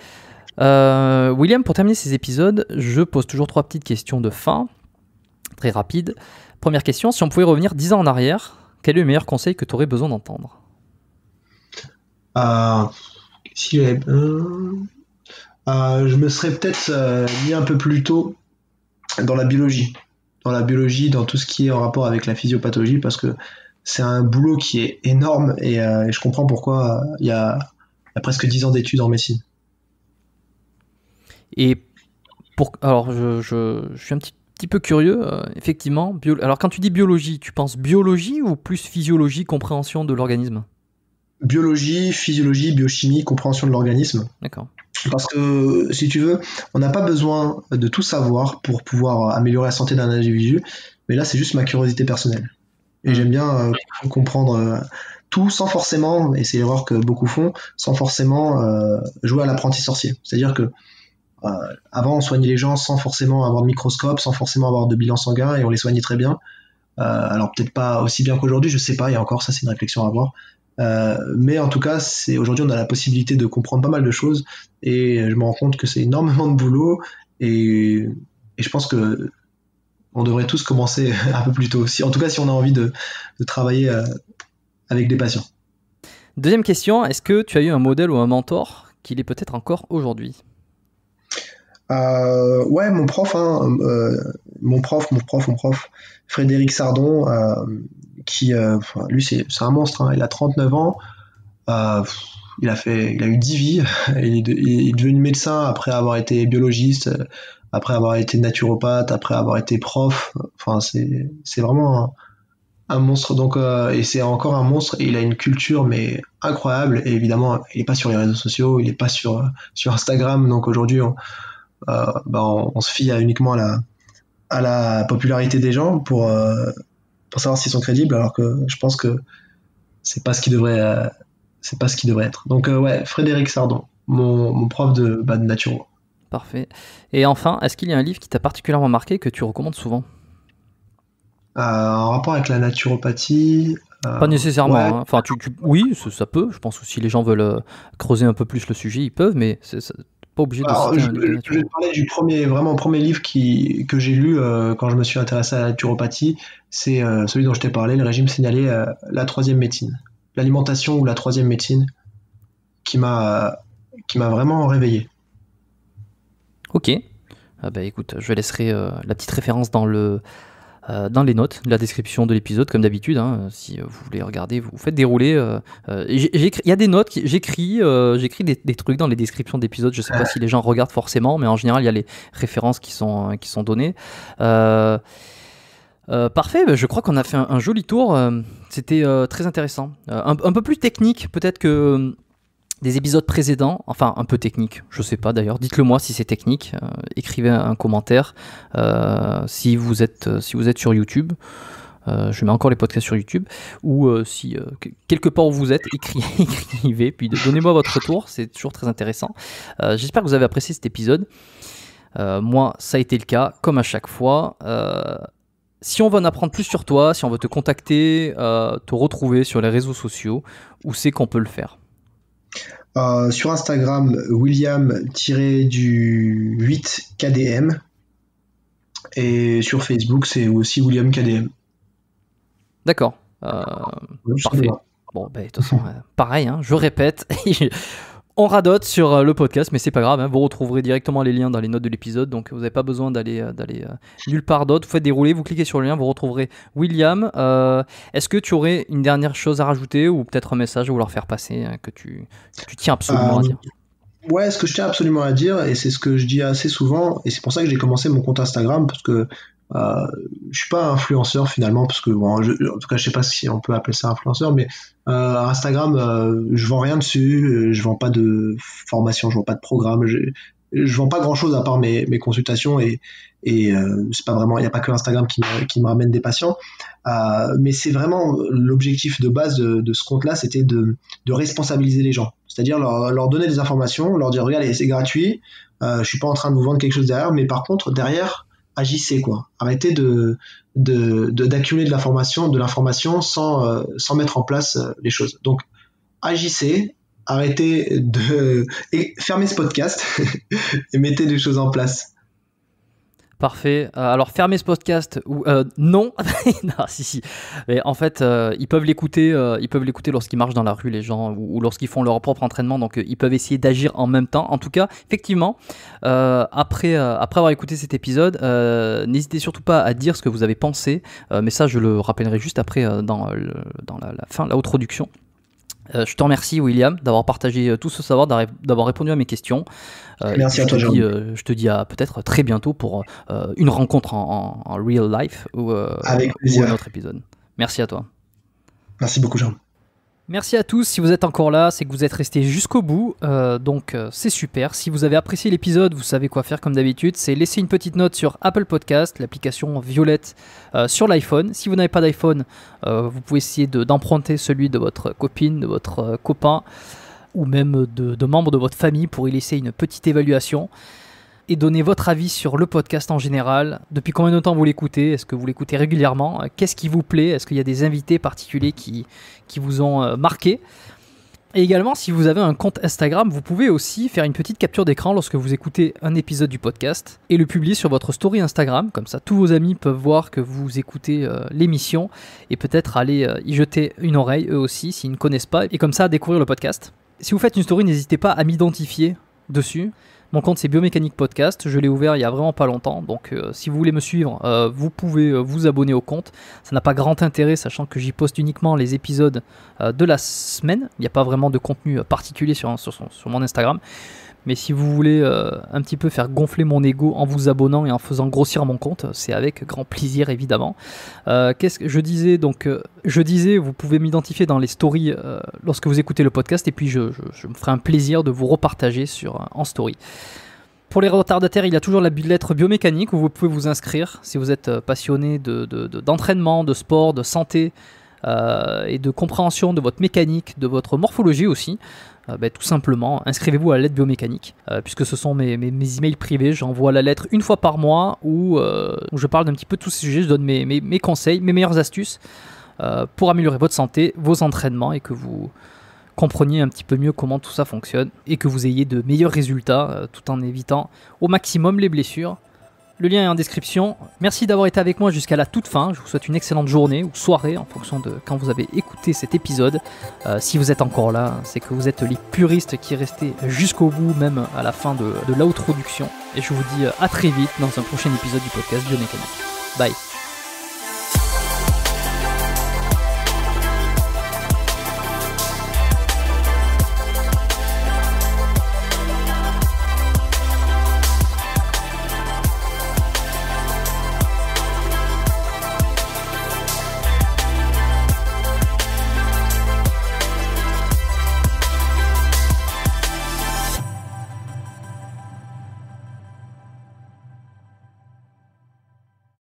William, pour terminer ces épisodes, je pose toujours 3 petites questions de fin, très rapides. Première question, si on pouvait revenir 10 ans en arrière, quel est le meilleur conseil que tu aurais besoin d'entendre ? Je me serais peut-être mis un peu plus tôt dans la biologie. Dans tout ce qui est en rapport avec la physiopathologie, parce que c'est un boulot qui est énorme et je comprends pourquoi il y a presque 10 ans d'études en médecine. Et alors, je suis un petit peu curieux, effectivement. Alors, quand tu dis biologie, tu penses biologie ou plus physiologie, compréhension de l'organisme ? Biologie, physiologie, biochimie, compréhension de l'organisme. D'accord. Parce que, si tu veux, on n'a pas besoin de tout savoir pour pouvoir améliorer la santé d'un individu, mais là, c'est juste ma curiosité personnelle. Et j'aime bien comprendre tout sans forcément, et c'est l'erreur que beaucoup font, sans forcément jouer à l'apprenti sorcier. C'est-à-dire que avant, on soignait les gens sans forcément avoir de microscope, sans forcément avoir de bilan sanguin, et on les soignait très bien. Alors peut-être pas aussi bien qu'aujourd'hui, je sais pas, et encore, ça c'est une réflexion à avoir. Mais en tout cas, aujourd'hui on a la possibilité de comprendre pas mal de choses et je me rends compte que c'est énormément de boulot et je pense que on devrait tous commencer un peu plus tôt, en tout cas si on a envie de travailler avec des patients. Deuxième question, est-ce que tu as eu un modèle ou un mentor qui l'est peut-être encore aujourd'hui ? Ouais, mon prof, Frédéric Sardon, qui, lui, c'est un monstre, hein, il a 39 ans, il a eu 10 vies, il est devenu médecin après avoir été biologiste, après avoir été naturopathe, après avoir été prof, enfin, c'est vraiment un monstre, donc, et c'est encore un monstre, et il a une culture, mais incroyable, et évidemment, il n'est pas sur les réseaux sociaux, il n'est pas sur Instagram, donc aujourd'hui, on se fie uniquement à la popularité des gens pour savoir s'ils sont crédibles, alors que je pense que c'est pas ce qui devrait être. Donc ouais, Frédéric Sardon, mon prof de naturo. Parfait. Et enfin, est-ce qu'il y a un livre qui t'a particulièrement marqué que tu recommandes souvent ? En rapport avec la naturopathie. Pas nécessairement. Ouais. Hein. Enfin, oui, ça peut. Je pense que si les gens veulent creuser un peu plus le sujet, ils peuvent, mais c'est pas obligé de citer un livre de naturo. Je vais te parler du premier livre que j'ai lu quand je me suis intéressé à la naturopathie. C'est celui dont je t'ai parlé, le régime signalé, la troisième médecine. L'alimentation ou la troisième médecine qui m'a vraiment réveillé. Ok. Écoute, je laisserai la petite référence dans les notes, la description de l'épisode, comme d'habitude. Hein, si vous voulez regarder, vous faites dérouler. Il y a des notes, j'écris des trucs dans les descriptions d'épisodes. Je sais pas si les gens regardent forcément, mais en général, il y a les références qui sont données. Parfait, je crois qu'on a fait un joli tour. C'était très intéressant. Un peu plus technique, peut-être que des épisodes précédents, enfin un peu technique, je sais pas d'ailleurs, dites-le moi si c'est technique, écrivez un commentaire si vous êtes sur YouTube, je mets encore les podcasts sur YouTube, ou si quelque part où vous êtes, écrivez, puis donnez-moi votre retour, c'est toujours très intéressant. J'espère que vous avez apprécié cet épisode, moi ça a été le cas, comme à chaque fois. Si on veut en apprendre plus sur toi, si on veut te contacter, te retrouver sur les réseaux sociaux, où c'est qu'on peut le faire ? Sur Instagram, William-8KDM, et sur Facebook, c'est aussi William KDM. D'accord. Parfait. Bon, de toute façon, pareil, hein, je répète, on radote sur le podcast, mais c'est pas grave, hein, vous retrouverez directement les liens dans les notes de l'épisode, donc vous n'avez pas besoin d'aller nulle part d'autre. Vous faites dérouler, vous cliquez sur le lien, vous retrouverez William. Est-ce que tu aurais une dernière chose à rajouter ou peut-être un message à vouloir faire passer que tu tiens absolument à dire ? Ouais, ce que je tiens absolument à dire, et c'est ce que je dis assez souvent, et c'est pour ça que j'ai commencé mon compte Instagram, parce que je suis pas influenceur finalement, parce que bon, en tout cas, je sais pas si on peut appeler ça influenceur, mais Instagram, je vends rien dessus, je vends pas de formation, je vends pas de programme, je vends pas grand chose à part mes consultations et c'est pas vraiment, il y a pas que Instagram qui me ramène des patients, mais c'est vraiment l'objectif de base de ce compte-là, c'était de responsabiliser les gens, c'est-à-dire leur donner des informations, leur dire regardez c'est gratuit, je suis pas en train de vous vendre quelque chose derrière, mais par contre derrière agissez quoi, arrêtez d'accumuler de l'information sans mettre en place les choses. Donc agissez, arrêtez et fermez ce podcast et mettez des choses en place. Parfait. Alors fermer ce podcast ou non, non, si. Mais en fait, ils peuvent l'écouter lorsqu'ils marchent dans la rue, les gens, ou lorsqu'ils font leur propre entraînement. Donc ils peuvent essayer d'agir en même temps. En tout cas, effectivement, après avoir écouté cet épisode, n'hésitez surtout pas à dire ce que vous avez pensé. Mais ça, je le rappellerai juste après dans la fin, la introduction. Je te remercie William d'avoir partagé tout ce savoir, d'avoir répondu à mes questions. Merci à toi Jérôme. Je te dis à peut-être très bientôt pour une rencontre en real life ou un autre épisode. Merci à toi. Merci beaucoup Jean. Merci à tous, si vous êtes encore là, c'est que vous êtes restés jusqu'au bout, donc c'est super. Si vous avez apprécié l'épisode, vous savez quoi faire comme d'habitude, c'est laisser une petite note sur Apple Podcast, l'application violette sur l'iPhone. Si vous n'avez pas d'iPhone, vous pouvez essayer d'emprunter celui de votre copine, de votre copain, ou même de membres de votre famille pour y laisser une petite évaluation. Et donner votre avis sur le podcast en général. Depuis combien de temps vous l'écoutez? Est-ce que vous l'écoutez régulièrement? Qu'est-ce qui vous plaît? Est-ce qu'il y a des invités particuliers qui vous ont marqué? Et également, si vous avez un compte Instagram, vous pouvez aussi faire une petite capture d'écran lorsque vous écoutez un épisode du podcast et le publier sur votre story Instagram. Comme ça, tous vos amis peuvent voir que vous écoutez l'émission et peut-être aller y jeter une oreille eux aussi s'ils ne connaissent pas. Et comme ça, découvrir le podcast. Si vous faites une story, n'hésitez pas à m'identifier dessus. Mon compte c'est Biomécanique Podcast, je l'ai ouvert il y a vraiment pas longtemps, donc si vous voulez me suivre, vous pouvez vous abonner au compte. Ça n'a pas grand intérêt, sachant que j'y poste uniquement les épisodes de la semaine. Il n'y a pas vraiment de contenu particulier sur mon Instagram. Mais si vous voulez un petit peu faire gonfler mon ego en vous abonnant et en faisant grossir mon compte, c'est avec grand plaisir évidemment. Qu'est-ce que je disais donc je disais, vous pouvez m'identifier dans les stories lorsque vous écoutez le podcast et puis je me ferai un plaisir de vous repartager en story. Pour les retardataires, il y a toujours la lettre biomécanique où vous pouvez vous inscrire si vous êtes passionné d'entraînement, de sport, de santé et de compréhension de votre mécanique, de votre morphologie aussi. Tout simplement, inscrivez-vous à la lettre biomécanique, puisque ce sont mes emails privés. J'envoie la lettre une fois par mois où je parle d'un petit peu de tous ces sujets, je donne mes conseils, mes meilleures astuces pour améliorer votre santé, vos entraînements et que vous compreniez un petit peu mieux comment tout ça fonctionne et que vous ayez de meilleurs résultats tout en évitant au maximum les blessures. Le lien est en description. Merci d'avoir été avec moi jusqu'à la toute fin. Je vous souhaite une excellente journée ou soirée en fonction de quand vous avez écouté cet épisode. Si vous êtes encore là, c'est que vous êtes les puristes qui restaient jusqu'au bout, même à la fin de l'introduction. Et je vous dis à très vite dans un prochain épisode du podcast Biomécanique. Bye.